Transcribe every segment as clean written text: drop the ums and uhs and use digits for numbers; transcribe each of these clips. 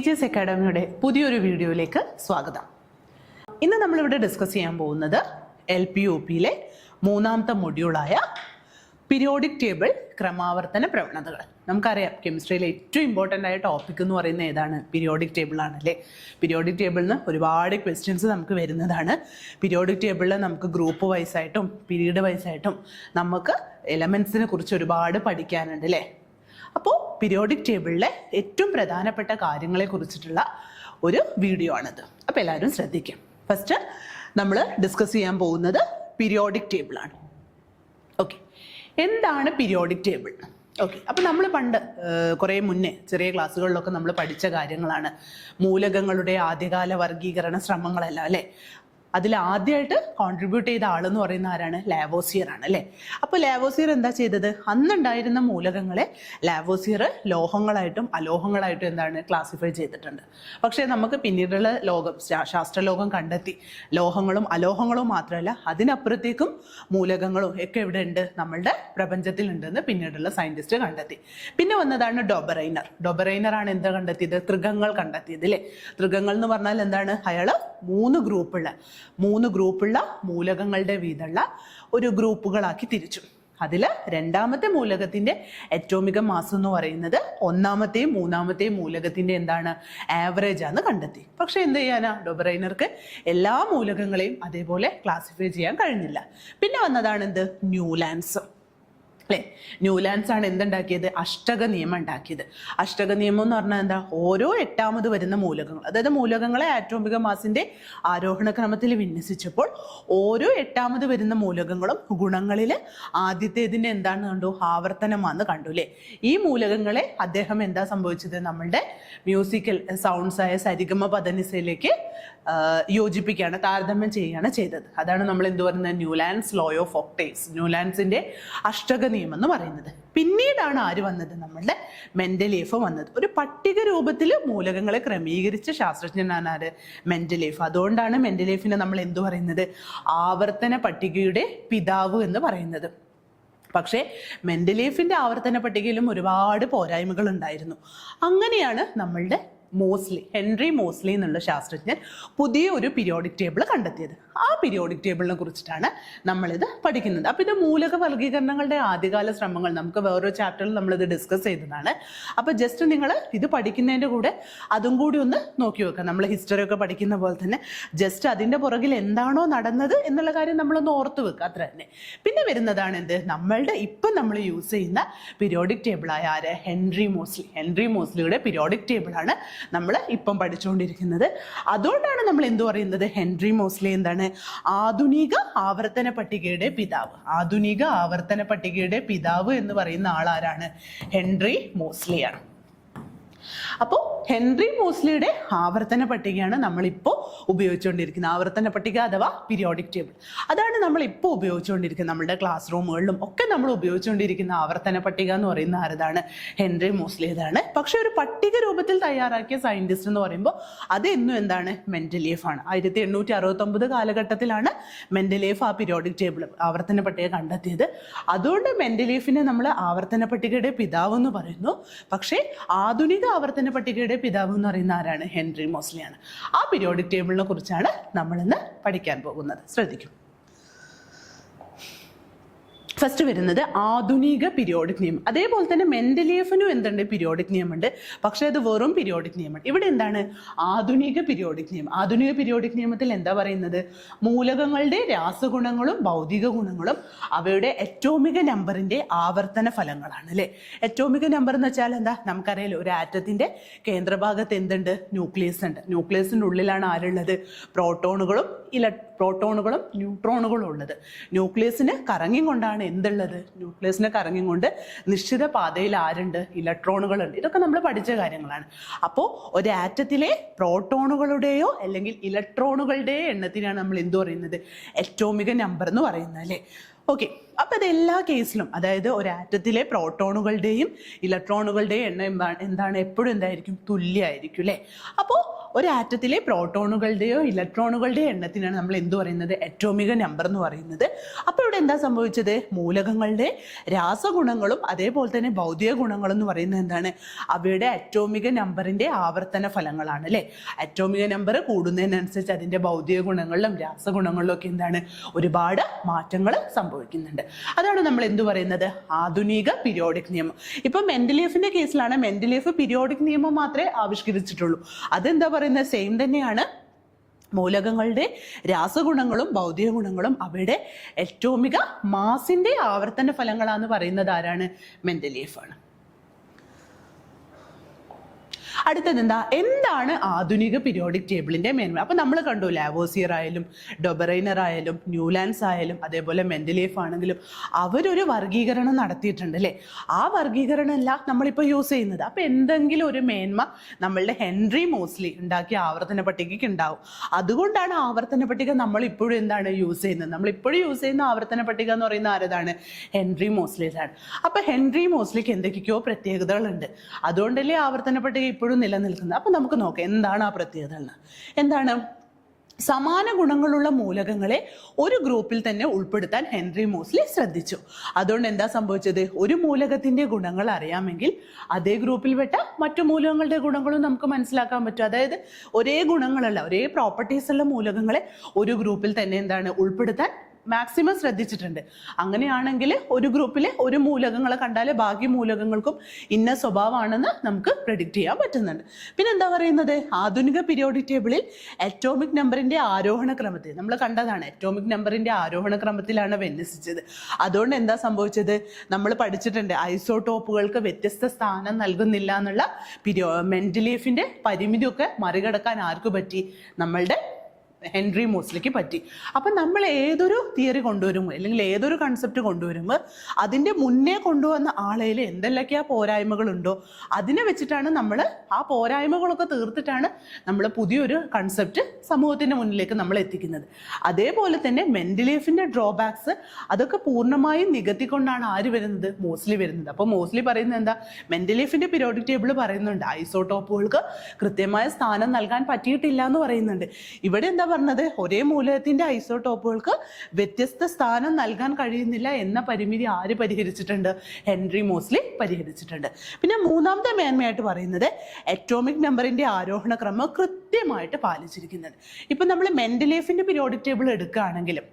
Teachers അക്കാഡമിയുടെ പുതിയൊരു വീഡിയോയിലേക്ക് സ്വാഗതം. ഇന്ന് നമ്മളിവിടെ ഡിസ്കസ് ചെയ്യാൻ പോകുന്നത് LP-UPയിലെ മൂന്നാമത്തെ മൊഡ്യൂളായ പീരിയോഡിക് ടേബിൾ ക്രമാവർത്തന പ്രവണതകൾ. നമുക്കറിയാം കെമിസ്ട്രിയിലെ ഏറ്റവും ഇമ്പോർട്ടൻ്റ് ആയ ടോപ്പിക് എന്ന് പറയുന്നത് ഏതാണ്? പീരിയോഡിക് ടേബിൾ ആണല്ലേ. പീരിയോഡിക് ടേബിളിൽ നിന്ന് ഒരുപാട് ക്വസ്റ്റ്യൻസ് നമുക്ക് വരുന്നതാണ്. പീരിയോഡിക് ടേബിളിൽ നമുക്ക് ഗ്രൂപ്പ് വൈസായിട്ടും പീരീഡ് വൈസായിട്ടും നമുക്ക് എലമെൻസിനെ കുറിച്ച് ഒരുപാട് പഠിക്കാനുണ്ട് അല്ലേ. അപ്പോൾ പീരിയോഡിക് ടേബിളിലെ ഏറ്റവും പ്രധാനപ്പെട്ട കാര്യങ്ങളെ കുറിച്ചിട്ടുള്ള ഒരു വീഡിയോ ആണിത്. അപ്പോൾ എല്ലാവരും ശ്രദ്ധിക്കും. ഫസ്റ്റ് നമ്മൾ ഡിസ്കസ് ചെയ്യാൻ പോകുന്നത് പീരിയോഡിക് ടേബിളാണ്. ഓക്കെ, എന്താണ് പീരിയോഡിക് ടേബിൾ? ഓക്കെ, അപ്പം നമ്മൾ പണ്ട് കുറേ മുന്നേ ചെറിയ ക്ലാസ്സുകളിലൊക്കെ നമ്മൾ പഠിച്ച കാര്യങ്ങളാണ് മൂലകങ്ങളുടെ ആദ്യകാല വർഗീകരണ ശ്രമങ്ങളെല്ലാം അല്ലേ. അതിൽ ആദ്യമായിട്ട് കോൺട്രിബ്യൂട്ട് ചെയ്ത ആളെന്ന് പറയുന്ന ആരാണ്? ലാവോസിയർ ആണ് അല്ലേ. അപ്പോൾ ലാവോസിയർ എന്താ ചെയ്തത്? അന്നുണ്ടായിരുന്ന മൂലകങ്ങളെ ലാവോസിയർ ലോഹങ്ങളായിട്ടും അലോഹങ്ങളായിട്ടും എന്താണ് ക്ലാസിഫൈ ചെയ്തിട്ടുണ്ട്. പക്ഷേ നമുക്ക് പിന്നീടുള്ള ലോകം, ശാസ്ത്രലോകം കണ്ടെത്തി ലോഹങ്ങളും അലോഹങ്ങളും മാത്രമല്ല അതിനപ്പുറത്തേക്കും മൂലകങ്ങളും ഒക്കെ എവിടെ ഉണ്ട്? നമ്മളുടെ പ്രപഞ്ചത്തിൽ ഉണ്ടെന്ന് പിന്നീടുള്ള സയന്റിസ്റ്റ് കണ്ടെത്തി. പിന്നെ വന്നതാണ് ഡൊബറൈനർ. ഡൊബറൈനർ ആണ് എന്താ കണ്ടെത്തിയത്? തൃകങ്ങൾ കണ്ടെത്തിയത് അല്ലേ. തൃകങ്ങൾ എന്ന് പറഞ്ഞാൽ എന്താണ്? അയാൾ മൂന്ന് ഗ്രൂപ്പുള്ള മൂലകങ്ങളുടെ വീതമുള്ള ഒരു ഗ്രൂപ്പുകളാക്കി തിരിച്ചു. അതിൽ രണ്ടാമത്തെ മൂലകത്തിന്റെ അറ്റോമിക മാസ് എന്ന് പറയുന്നത് ഒന്നാമത്തെയും മൂന്നാമത്തെയും മൂലകത്തിന്റെ എന്താണ്? ആവറേജ് ആണെന്ന് കണ്ടെത്തി. പക്ഷെ എന്ത് ചെയ്യാനാ? ഡൊബറൈനർക്ക് എല്ലാ മൂലകങ്ങളെയും അതേപോലെ ക്ലാസിഫൈ ചെയ്യാൻ കഴിഞ്ഞില്ല. പിന്നെ വന്നതാണ് എന്ത്? ന്യൂലാൻഡ്സ് അല്ലേ. ന്യൂലാൻഡ്സ് ആണ് എന്തുണ്ടാക്കിയത്? അഷ്ടക നിയമം ഉണ്ടാക്കിയത്. അഷ്ടക നിയമം എന്ന് പറഞ്ഞാൽ എന്താ? ഓരോ എട്ടാമത് വരുന്ന മൂലകങ്ങൾ, അതായത് മൂലകങ്ങളെ ആറ്റോമിക മാസിന്റെ ആരോഹണ ക്രമത്തിൽ വിന്യസിച്ചപ്പോൾ ഓരോ എട്ടാമത് വരുന്ന മൂലകങ്ങളും ഗുണങ്ങളിൽ ആദ്യത്തേതിന്റെ എന്താണ് കണ്ടു? ആവർത്തനമാണെന്ന് കണ്ടു അല്ലേ. ഈ മൂലകങ്ങളെ അദ്ദേഹം എന്താ സംഭവിച്ചത്? നമ്മളുടെ മ്യൂസിക്കൽ സൗണ്ട്സ് ആയ സരിഗമ പദനിസയിലേക്ക് യോജിപ്പിക്കുകയാണ്, താരതമ്യം ചെയ്യുകയാണ് ചെയ്തത്. അതാണ് നമ്മൾ എന്ത് പറയുന്നത്? ന്യൂലാൻഡ്സ് ലോ ഓഫ് ഒക്ടേവ്സ്, ന്യൂലാൻഡ്സിന്റെ അഷ്ടക നിയമം എന്ന് പറയുന്നത്. പിന്നീടാണ് ആര് വന്നത്? നമ്മളുടെ മെൻഡലീഫ് വന്നത്. ഒരു പട്ടിക രൂപത്തിൽ മൂലകങ്ങളെ ക്രമീകരിച്ച ശാസ്ത്രജ്ഞനാണ് ആര്? മെൻഡലീഫ്. അതുകൊണ്ടാണ് മെൻഡലീഫിനെ നമ്മൾ എന്തു പറയുന്നത്? ആവർത്തന പട്ടികയുടെ പിതാവ് എന്ന് പറയുന്നത്. പക്ഷേ മെൻഡലീഫിന്റെ ആവർത്തന പട്ടികയിലും ഒരുപാട് പോരായ്മകൾ ഉണ്ടായിരുന്നു. അങ്ങനെയാണ് നമ്മളുടെ ഹെൻറി മോസ്ലി എന്നുള്ള ശാസ്ത്രജ്ഞൻ പുതിയ ഒരു പീരിയോഡിക് ടേബിൾ കണ്ടെത്തിയത്. ആ പീരിയോഡിക് ടേബിളിനെ കുറിച്ചിട്ടാണ് നമ്മളിത് പഠിക്കുന്നത്. അപ്പോൾ ഇത് മൂലക വർഗീകരണങ്ങളുടെ ആദ്യകാല ശ്രമങ്ങൾ, നമുക്ക് വേറൊരു ചാപ്റ്ററിൽ നമ്മളിത് ഡിസ്കസ് ചെയ്തതാണ്. അപ്പോൾ ജസ്റ്റ് നിങ്ങൾ ഇത് പഠിക്കുന്നതിൻ്റെ കൂടെ അതും കൂടി ഒന്ന് നോക്കി വെക്കുക. നമ്മൾ ഹിസ്റ്ററി ഒക്കെ പഠിക്കുന്ന പോലെ തന്നെ ജസ്റ്റ് അതിൻ്റെ പുറകിൽ എന്താണോ നടന്നത് എന്നുള്ള കാര്യം നമ്മളൊന്ന് ഓർത്ത് വെക്കുക, അത്ര തന്നെ. പിന്നെ വരുന്നതാണ് എന്ത്? നമ്മളുടെ ഇപ്പം നമ്മൾ യൂസ് ചെയ്യുന്ന പീരിയോഡിക് ടേബിളായ ആര്? ഹെൻറി മോസ്ലിയുടെ പീരിയോഡിക് ടേബിളാണ് നമ്മൾ ഇപ്പം പഠിച്ചുകൊണ്ടിരിക്കുന്നത്. അതുകൊണ്ടാണ് നമ്മൾ എന്തു പറയുന്നത്? ഹെൻറി മോസ്ലി എന്താണ്? ആധുനിക ആവർത്തന പട്ടികയുടെ പിതാവ്. ആധുനിക ആവർത്തന പട്ടികയുടെ പിതാവ് എന്ന് പറയുന്ന ആളാരാണ്? ഹെൻറി മോസ്ലിയാണ്. അപ്പോൾ ഹെൻറി മോസ്ലിയുടെ ആവർത്തന പട്ടികയാണ് നമ്മളിപ്പോൾ ഉപയോഗിച്ചുകൊണ്ടിരിക്കുന്നത്. ആവർത്തന പട്ടിക അഥവാ പീരിയോഡിക് ടേബിൾ, അതാണ് നമ്മളിപ്പോൾ ഉപയോഗിച്ചുകൊണ്ടിരിക്കുന്നത്. നമ്മുടെ ക്ലാസ് റൂമുകളിലും ഒക്കെ നമ്മൾ ഉപയോഗിച്ചുകൊണ്ടിരിക്കുന്ന ആവർത്തന പട്ടിക എന്ന് പറയുന്ന ആരതാണ്? ഹെൻറി മോസ്ലിയതാണ്. പക്ഷെ ഒരു പട്ടിക രൂപത്തിൽ തയ്യാറാക്കിയ സയന്റിസ്റ്റ് എന്ന് പറയുമ്പോൾ അത് എന്നും എന്താണ്? മെൻഡലീഫ് ആണ്. 1869 കാലഘട്ടത്തിലാണ് മെൻഡലീഫ് ആ പീരിയോഡിക് ടേബിൾ, ആവർത്തന പട്ടിക കണ്ടെത്തിയത്. അതുകൊണ്ട് മെൻഡലീഫിനെ നമ്മൾ ആവർത്തന പട്ടികയുടെ പിതാവ് എന്ന് പറയുന്നു. പക്ഷേ ആധുനിക ആവർത്തന പട്ടികയുടെ പിതാവ് എന്ന് പറയുന്ന ആരാണ്? ഹെൻറി മോസ്ലിയാണ്. ആ പീരിയോഡിക് ടേബിളിനെ കുറിച്ചാണ് നമ്മളിന്ന് പഠിക്കാൻ പോകുന്നത്. ശ്രദ്ധിക്കും. ഫസ്റ്റ് വരുന്നത് ആധുനിക പീരിയോഡിക് നിയമം. അതേപോലെ തന്നെ മെൻഡലീഫിനും എന്തുണ്ട്? പീരിയോഡിക് നിയമമുണ്ട്. പക്ഷെ അത് വെറും പീരിയോഡിക് നിയമമാണ്. ഇവിടെ എന്താണ്? ആധുനിക പീരിയോഡിക് നിയമം. ആധുനിക പീരിയോഡിക് നിയമത്തിൽ എന്താ പറയുന്നത്? മൂലകങ്ങളുടെ രാസഗുണങ്ങളും ഭൗതിക ഗുണങ്ങളും അവയുടെ അറ്റോമിക നമ്പറിന്റെ ആവർത്തന ഫലങ്ങളാണ് അല്ലെ. അറ്റോമിക നമ്പർ എന്ന് വെച്ചാൽ എന്താ? നമുക്കറിയാലോ, ഒരു ആറ്റത്തിന്റെ കേന്ദ്രഭാഗത്ത് എന്തുണ്ട്? ന്യൂക്ലിയസ് ഉണ്ട്. ന്യൂക്ലിയസിന്റെ ഉള്ളിലാണ് ആരുള്ളത്? പ്രോട്ടോണുകളും ന്യൂട്രോണുകളും ഉള്ളത്. ന്യൂക്ലിയസിന് കറങ്ങിക്കൊണ്ടാണ് എന്തുള്ളത്? ന്യൂക്ലിയസിനെ കറങ്ങിക്കൊണ്ട് നിശ്ചിത പാതയിൽ ആരുണ്ട്? ഇലക്ട്രോണുകളുണ്ട്. ഇതൊക്കെ നമ്മൾ പഠിച്ച കാര്യങ്ങളാണ്. അപ്പോൾ ഒരു ആറ്റത്തിലെ പ്രോട്ടോണുകളുടെയോ അല്ലെങ്കിൽ ഇലക്ട്രോണുകളുടെയോ എണ്ണത്തിനാണ് നമ്മൾ എന്ത് പറയുന്നത്? അറ്റോമിക നമ്പർ എന്ന് പറയുന്നത് അല്ലേ. ഓക്കെ, അപ്പം അത് എല്ലാ കേസിലും, അതായത് ഒരു ആറ്റത്തിലെ പ്രോട്ടോണുകളുടെയും ഇലക്ട്രോണുകളുടെയും എണ്ണം എന്താണ് എപ്പോഴും എന്തായിരിക്കും? തുല്യമായിരിക്കും അല്ലേ? അപ്പോൾ ഒരു ആറ്റത്തിലെ പ്രോട്ടോണുകളുടെയോ ഇലക്ട്രോണുകളുടെയോ എണ്ണത്തിനാണ് നമ്മൾ എന്ത് പറയുന്നത്? അറ്റോമിക നമ്പർ എന്ന് പറയുന്നത്. അപ്പോൾ ഇവിടെ എന്താ സംഭവിച്ചത്? മൂലകങ്ങളുടെ രാസഗുണങ്ങളും അതേപോലെ തന്നെ ഭൗതിക ഗുണങ്ങളും എന്ന് പറയുന്നത് എന്താണ്? അവയുടെ അറ്റോമിക നമ്പറിന്റെ ആവർത്തന ഫലങ്ങളാണ് അല്ലേ? അറ്റോമിക നമ്പർ കൂടുന്നതിനനുസരിച്ച് അതിന്റെ ഭൗതിക ഗുണങ്ങളിലും രാസഗുണങ്ങളിലും ഒക്കെ എന്താണ്? ഒരുപാട് മാറ്റങ്ങൾ സംഭവിക്കുന്നുണ്ട്. അതാണ് നമ്മൾ എന്ത് പറയുന്നത്? ആധുനിക പീരിയോഡിക് നിയമം. ഇപ്പൊ മെൻഡലീഫിന്റെ കേസിലാണ് മെൻഡലീഫ് പീരിയോഡിക് നിയമം മാത്രമേ ആവിഷ്കരിച്ചിട്ടുള്ളൂ. അതെന്താ പറയുന്നത്? സെയിം തന്നെയാണ്. മൂലകങ്ങളുടെ രാസഗുണങ്ങളും ഭൗതിക ഗുണങ്ങളും അവയുടെ അറ്റോമിക മാസിന്റെ ആവർത്തന ഫലങ്ങളാന്ന് പറയുന്നത് ആരാണ്? മെൻഡലീഫാണ്. അടുത്തത് എന്താണ് ആധുനിക പീരിയോഡിക് ടേബിളിന്റെ മേന്മ? അപ്പൊ നമ്മൾ കണ്ടു, ലാവോസിയർ ആയാലും ഡൊബറൈനർ ആയാലും ന്യൂലാൻഡ്സ് ആയാലും അതേപോലെ മെൻഡലീഫ് ആണെങ്കിലും അവരൊരു വർഗീകരണം നടത്തിയിട്ടുണ്ട് അല്ലേ? ആ വർഗീകരണം അല്ല നമ്മളിപ്പോൾ യൂസ് ചെയ്യുന്നത്. അപ്പൊ എന്തെങ്കിലും ഒരു മേന്മ നമ്മളുടെ ഹെൻറി മോസ്ലി ഉണ്ടാക്കിയ ആവർത്തന പട്ടികയ്ക്ക് ഉണ്ടാവും. അതുകൊണ്ടാണ് ആവർത്തന പട്ടിക നമ്മൾ ഇപ്പോഴും എന്താണ് യൂസ് ചെയ്യുന്നത്. നമ്മൾ ഇപ്പോഴും യൂസ് ചെയ്യുന്ന ആവർത്തന പട്ടിക എന്ന് പറയുന്ന ആരതാണ്? ഹെൻറി മോസ്ലിയാണ്. അപ്പൊ ഹെൻറി മോസ്ലിക്ക് എന്തൊക്കെയോ പ്രത്യേകതകളുണ്ട്. അതുകൊണ്ടല്ലേ ആവർത്തന പട്ടിക ഇപ്പോഴും നിലനിൽക്കുന്നത്. അപ്പൊ നമുക്ക് നോക്കാം എന്താണ് ആ പ്രത്യേകത. എന്താണ്? സമാന ഗുണങ്ങളുള്ള മൂലകങ്ങളെ ഒരു ഗ്രൂപ്പിൽ തന്നെ ഉൾപ്പെടുത്താൻ ഹെൻറി മോസ്ലി ശ്രദ്ധിച്ചു. അതുകൊണ്ട് എന്താ സംഭവിച്ചത്? ഒരു മൂലകത്തിന്റെ ഗുണങ്ങൾ അറിയാമെങ്കിൽ അതേ ഗ്രൂപ്പിൽ പെട്ട മറ്റു മൂലകങ്ങളുടെ ഗുണങ്ങളും നമുക്ക് മനസ്സിലാക്കാൻ പറ്റും. അതായത് ഒരേ ഗുണങ്ങളല്ല, ഒരേ പ്രോപ്പർട്ടീസ് ഉള്ള മൂലകങ്ങളെ ഒരു ഗ്രൂപ്പിൽ തന്നെ എന്താണ് ഉൾപ്പെടുത്താൻ മാക്സിമം ശ്രദ്ധിച്ചിട്ടുണ്ട്. അങ്ങനെയാണെങ്കിൽ ഒരു ഗ്രൂപ്പിലെ ഒരു മൂലകങ്ങളെ കണ്ടാൽ ബാക്കി മൂലകങ്ങൾക്കും ഇന്ന സ്വഭാവമാണെന്ന് നമുക്ക് പ്രെഡിക്റ്റ് ചെയ്യാൻ പറ്റുന്നുണ്ട്. പിന്നെ എന്താ പറയുന്നത്? ആധുനിക പീരിയോഡിക് ടേബിളിൽ അറ്റോമിക് നമ്പറിന്റെ ആരോഹണ ക്രമത്തിൽ നമ്മൾ കണ്ടതാണ്. അറ്റോമിക് നമ്പറിന്റെ ആരോഹണ ക്രമത്തിലാണ് വിന്യസിച്ചത്. അതുകൊണ്ട് എന്താ സംഭവിച്ചത്? നമ്മൾ പഠിച്ചിട്ടുണ്ട്, ഐസോടോപ്പുകൾക്ക് വ്യത്യസ്ത സ്ഥാനം നൽകുന്നില്ല എന്നുള്ള മെൻഡലീഫിന്റെ പരിമിതിയൊക്കെ മറികടക്കാൻ ആർക്ക് പറ്റി? നമ്മളുടെ ഹെൻറി മോസ്ലിക്ക് പറ്റി. അപ്പം നമ്മൾ ഏതൊരു തിയറി കൊണ്ടുവരുമ്പോൾ അല്ലെങ്കിൽ ഏതൊരു കൺസെപ്റ്റ് കൊണ്ടുവരുമ്പോൾ അതിൻ്റെ മുന്നേ കൊണ്ടുവന്ന ആളയിൽ എന്തെല്ലാമൊക്കെയാ പോരായ്മകളുണ്ടോ അതിനെ വെച്ചിട്ടാണ് നമ്മൾ ആ പോരായ്മകളൊക്കെ തീർത്തിട്ടാണ് നമ്മൾ പുതിയൊരു കൺസെപ്റ്റ് സമൂഹത്തിൻ്റെ മുന്നിലേക്ക് നമ്മൾ എത്തിക്കുന്നത്. അതേപോലെ തന്നെ മെൻഡലീഫിൻ്റെ ഡ്രോബാക്സ് അതൊക്കെ പൂർണ്ണമായും നികത്തിക്കൊണ്ടാണ് ആര് വരുന്നത്? മോസ്ലി വരുന്നത്. അപ്പോൾ മോസ്ലി പറയുന്നത് എന്താ? മെൻഡലീഫിൻ്റെ പീരിയോഡിക് ടേബിൾ പറയുന്നുണ്ട് ഐസോടോപ്പുകൾക്ക് കൃത്യമായ സ്ഥാനം നൽകാൻ പറ്റിയിട്ടില്ല എന്ന് പറയുന്നുണ്ട്. ഇവിടെ എന്താ പറഞ്ഞത്? ഒരേ മൂലകത്തിന്റെ ഐസോടോപ്പുകൾക്ക് വ്യത്യസ്ത സ്ഥാനം നൽകാൻ കഴിയുന്നില്ല എന്ന പരിമിതി ആര് പരിഹരിച്ചിട്ടുണ്ട്? Henry Moseley പരിഹരിച്ചിട്ടുണ്ട്. പിന്നെ മൂന്നാമത്തെ മേന്മയായിട്ട് പറയുന്നത് അറ്റോമിക് നമ്പറിന്റെ ആരോഹണ ക്രമം കൃത്യമായിട്ട് പാലിച്ചിരിക്കുന്നത്. ഇപ്പൊ നമ്മൾ മെൻഡലീഫിന്റെ പീരിയോഡിക് ടേബിൾ എടുക്കുകയാണെങ്കിലും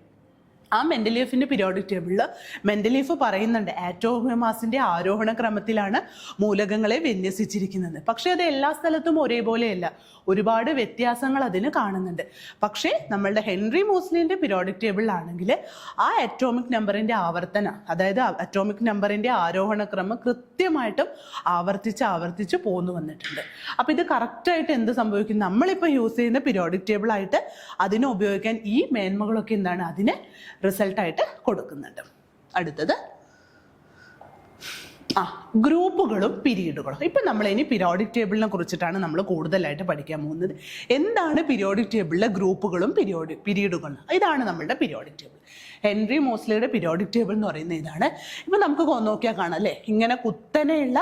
ആ മെൻഡലീഫിന്റെ പീരിയോഡിക് ടേബിളിൽ മെൻഡലീഫ് പറയുന്നുണ്ട് ആറ്റോമിക മാസിന്റെ ആരോഹണ ക്രമത്തിലാണ് മൂലകങ്ങളെ വിന്യസിച്ചിരിക്കുന്നത്. പക്ഷെ അത് എല്ലാ സ്ഥലത്തും ഒരേപോലെയല്ല, ഒരുപാട് വ്യത്യാസങ്ങൾ അതിന് കാണുന്നുണ്ട്. പക്ഷേ നമ്മളുടെ ഹെൻറി മോസ്ലിന്റെ പീരിയോഡിക് ടേബിളിലാണെങ്കിൽ ആ അറ്റോമിക് നമ്പറിന്റെ ആവർത്തനം, അതായത് അറ്റോമിക് നമ്പറിന്റെ ആരോഹണ ക്രമം കൃത്യമായിട്ടും ആവർത്തിച്ച് പോന്നു വന്നിട്ടുണ്ട്. അപ്പൊ ഇത് കറക്റ്റായിട്ട് എന്ത് സംഭവിക്കും? നമ്മളിപ്പോൾ യൂസ് ചെയ്യുന്ന പീരിയോഡിക് ടേബിൾ ആയിട്ട് അതിനെ ഉപയോഗിക്കാൻ ഈ മേന്മകളൊക്കെ എന്താണ് അതിന് റിസൾട്ടായിട്ട് കൊടുക്കുന്നുണ്ട്. അടുത്തത് ഗ്രൂപ്പുകളും പീരീഡുകളും. ഇപ്പം നമ്മൾ ഇനി പീരിയോഡിക് ടേബിളിനെ കുറിച്ചിട്ടാണ് നമ്മൾ കൂടുതലായിട്ട് പഠിക്കാൻ പോകുന്നത്. എന്താണ് പീരിയോഡിക് ടേബിളിലെ ഗ്രൂപ്പുകളും പീരീഡുകളും? ഇതാണ് നമ്മളുടെ പീരിയോഡിക് ടേബിൾ. ഹെൻറി മോസ്ലിയുടെ പീരിയോഡിക് ടേബിൾ എന്ന് പറയുന്നത് ഇതാണ്. ഇപ്പം നമുക്ക് നോക്കിയാൽ കാണാം അല്ലേ, ഇങ്ങനെ കുത്തനെയുള്ള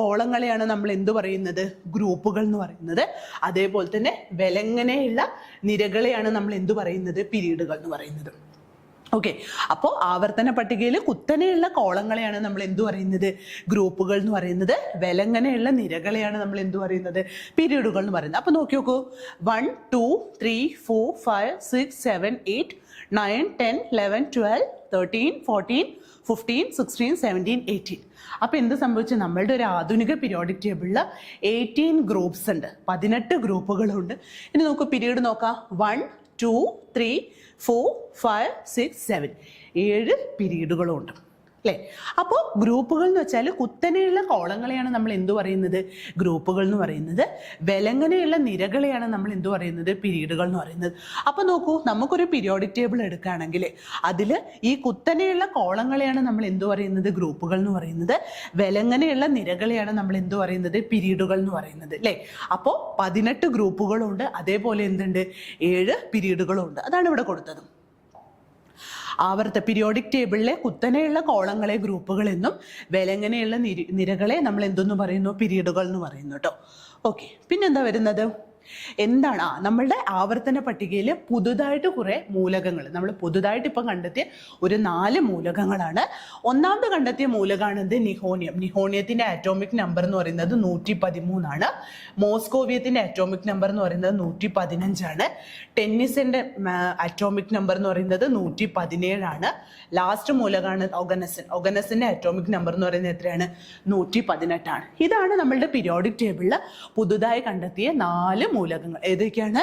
കോളങ്ങളെയാണ് നമ്മൾ എന്ത് പറയുന്നത്? ഗ്രൂപ്പുകൾ എന്ന് പറയുന്നത്. അതേപോലെ തന്നെ വിലങ്ങനെയുള്ള നിരകളെയാണ് നമ്മൾ എന്ത് പറയുന്നത്? പീരീഡുകൾ എന്ന് പറയുന്നത്. ഓക്കെ, അപ്പോൾ ആവർത്തന പട്ടികയിൽ കുത്തനെയുള്ള കോളങ്ങളെയാണ് നമ്മൾ എന്തു പറയുന്നത്? ഗ്രൂപ്പുകൾ എന്ന് പറയുന്നത്. വിലങ്ങനെയുള്ള നിരകളെയാണ് നമ്മൾ എന്തു പറയുന്നത്? പീരീഡുകൾ എന്ന് പറയുന്നത്. അപ്പോൾ നോക്കി നോക്കൂ, 1 2 3 4 5 6 7 8 9 10 11 12 13 14 15 16 17 18. അപ്പോൾ എന്ത് സംഭവിച്ചു? നമ്മളുടെ ഒരു ആധുനിക പീരിയോഡിക് ടേബിളിൽ 18 ഗ്രൂപ്പ്സ് ഉണ്ട്, 18 ഗ്രൂപ്പുകളുണ്ട്. ഇനി നമുക്ക് പീരീഡ് നോക്കാം. 1 2 3 4 5 6 7 7 പീരീഡുകളുണ്ട് അല്ലേ? അപ്പോൾ ഗ്രൂപ്പുകൾ എന്ന് വെച്ചാൽ കുത്തനെയുള്ള കോളങ്ങളെയാണ് നമ്മൾ എന്തു പറയുന്നത്? ഗ്രൂപ്പുകൾ എന്ന് പറയുന്നത്. വിലങ്ങനെയുള്ള നിരകളെയാണ് നമ്മൾ എന്തു പറയുന്നത്? പീരീഡുകൾ എന്ന് പറയുന്നത്. അപ്പോൾ നോക്കൂ, നമുക്കൊരു പീരിയോഡിക് ടേബിൾ എടുക്കുകയാണെങ്കിൽ അതിൽ ഈ കുത്തനെയുള്ള കോളങ്ങളെയാണ് നമ്മൾ എന്തു പറയുന്നത്? ഗ്രൂപ്പുകൾ എന്ന് പറയുന്നത്. വിലങ്ങനെയുള്ള നിരകളെയാണ് നമ്മൾ എന്തു പറയുന്നത്? പീരീഡുകൾ എന്ന് പറയുന്നത് അല്ലേ? അപ്പോൾ 18 ഗ്രൂപ്പുകളുണ്ട്, അതേപോലെ എന്തുണ്ട്? 7 പീരീഡുകളും ഉണ്ട്. അതാണ് ഇവിടെ കൊടുത്തത്. പീരിയോഡിക് ടേബിളിലെ കുത്തനെയുള്ള കോളങ്ങളെ ഗ്രൂപ്പുകൾ എന്നും വിലങ്ങനെയുള്ള നിരകളെ നമ്മൾ എന്തെന്ന് പറയുന്നു? പീരീഡുകൾ എന്ന് പറയുന്നു കേട്ടോ. ഓക്കെ, പിന്നെന്താ വരുന്നത്? എന്താണ് നമ്മളുടെ ആവർത്തന പട്ടികയിൽ പുതുതായിട്ട് കുറെ മൂലകങ്ങൾ നമ്മൾ പുതുതായിട്ട് ഇപ്പം കണ്ടെത്തിയ ഒരു 4 മൂലകങ്ങളാണ്. ഒന്നാമത് കണ്ടെത്തിയ മൂലകമാണ് എന്ത്? നിഹോണിയം. നിഹോണിയത്തിന്റെ ആറ്റോമിക് നമ്പർ എന്ന് പറയുന്നത് 113 ആണ്. മോസ്കോവിയത്തിന്റെ ആറ്റോമിക് നമ്പർ എന്ന് പറയുന്നത് 115 ആണ്. ടെന്നിസിന്റെ ആറ്റോമിക് നമ്പർ എന്ന് പറയുന്നത് 117 ആണ്. ലാസ്റ്റ് മൂലകമാണ് ഒഗനസിൻ. ഒഗനസിന്റെ ആറ്റോമിക് നമ്പർ എന്ന് പറയുന്നത് എത്രയാണ്? 118 ആണ്. ഇതാണ് നമ്മളുടെ പീരിയോഡിക് ടേബിളിൽ പുതുതായി കണ്ടെത്തിയ 4 മൂലകങ്ങൾ. ഏതൊക്കെയാണ്?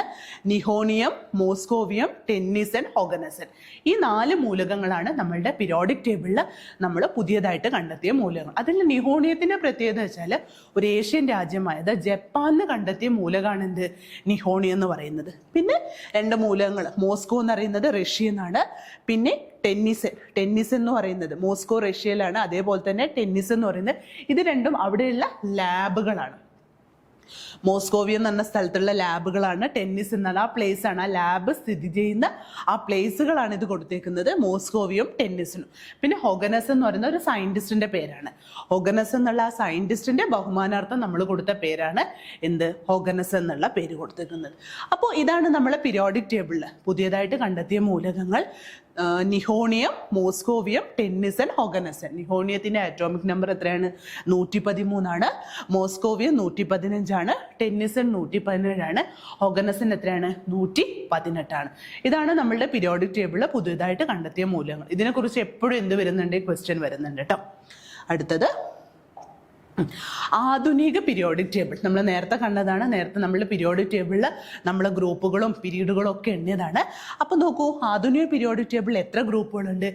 Nihonium, moscovium, tennessine, oganesson. ഈ 4 മൂലകങ്ങളാണ് നമ്മളുടെ പീരിയോഡിക് ടേബിളിൽ നമ്മൾ പുതിയതായിട്ട് കണ്ടെത്തിയ മൂലകങ്ങൾ. അതിൽ നിഹോണിയത്തിന്റെ പ്രത്യേകത വെച്ചാൽ ഒരു ഏഷ്യൻ രാജ്യമായത് ജപ്പാനിൽ കണ്ടെത്തിയ മൂലകമാണ് എന്ത്? നിഹോണിയം എന്ന് പറയുന്നത്. പിന്നെ 2 മൂലകങ്ങൾ, മോസ്കോ എന്ന് പറയുന്നത് റഷ്യന്നാണ്. പിന്നെ ടെന്നിസൺ എന്ന് പറയുന്നത് മോസ്കോ റഷ്യയിലാണ്. അതേപോലെ തന്നെ ടെന്നിസൺ എന്ന് പറയുന്നത് ഇത് രണ്ടും അവിടെയുള്ള ലാബുകളാണ്. മോസ്കോവിയ എന്ന് പറഞ്ഞ സ്ഥലത്തുള്ള ലാബുകളാണ്. ടെന്നിസ് എന്നുള്ള ആ പ്ലേസ് ആണ്, ആ ലാബ് സ്ഥിതി ചെയ്യുന്ന ആ പ്ലേസുകളാണ് ഇത് കൊടുത്തേക്കുന്നത്, മോസ്കോവിയും ടെന്നിസിനും. പിന്നെ ഹൊഗനസ് എന്ന് പറയുന്ന ഒരു സയന്റിസ്റ്റിന്റെ പേരാണ്. ഹൊഗനസ് എന്നുള്ള ആ സയന്റിസ്റ്റിന്റെ ബഹുമാനാർത്ഥം നമ്മൾ കൊടുത്ത പേരാണ് എന്ത്? ഹൊഗനസ് എന്നുള്ള പേര് കൊടുത്തേക്കുന്നത്. അപ്പോൾ ഇതാണ് നമ്മളെ പീരിയോഡിക് ടേബിളിൽ പുതിയതായിട്ട് കണ്ടെത്തിയ മൂലകങ്ങൾ. Nihonium, moscovium, tennessine, oganesson. നിഹോണിയത്തിന്റെ ആറ്റോമിക് നമ്പർ എത്രയാണ്? 113 ആണ്. മോസ്കോവിയം 115 ആണ്. ടെന്നിസൺ 117 ആണ്. ഒഗനസൻ എത്രയാണ്? 118 ആണ്. ഇതാണ് നമ്മളുടെ പീരിയോഡിക് ടേബിളിൽ പുതിയതായിട്ട് കണ്ടെത്തിയ മൂലകങ്ങൾ. ഇതിനെക്കുറിച്ച് എപ്പോഴും എന്ത് വരുന്നുണ്ട്? ക്വസ്റ്റ്യൻ വരുന്നുണ്ട് കേട്ടോ. അടുത്തത് ആധുനിക പീരിയോഡിക് ടേബിൾ. നമ്മൾ നേരത്തെ കണ്ടതാണ്. നേരത്തെ നമ്മൾ പീരിയോഡിക് ടേബിളിൽ നമ്മൾ ഗ്രൂപ്പുകളും പീരീഡുകളും ഒക്കെ എണ്ണിയതാണ്. അപ്പം നോക്കൂ, ആധുനിക പീരിയോഡിക് ടേബിളിൽ എത്ര ഗ്രൂപ്പുകളുണ്ട്?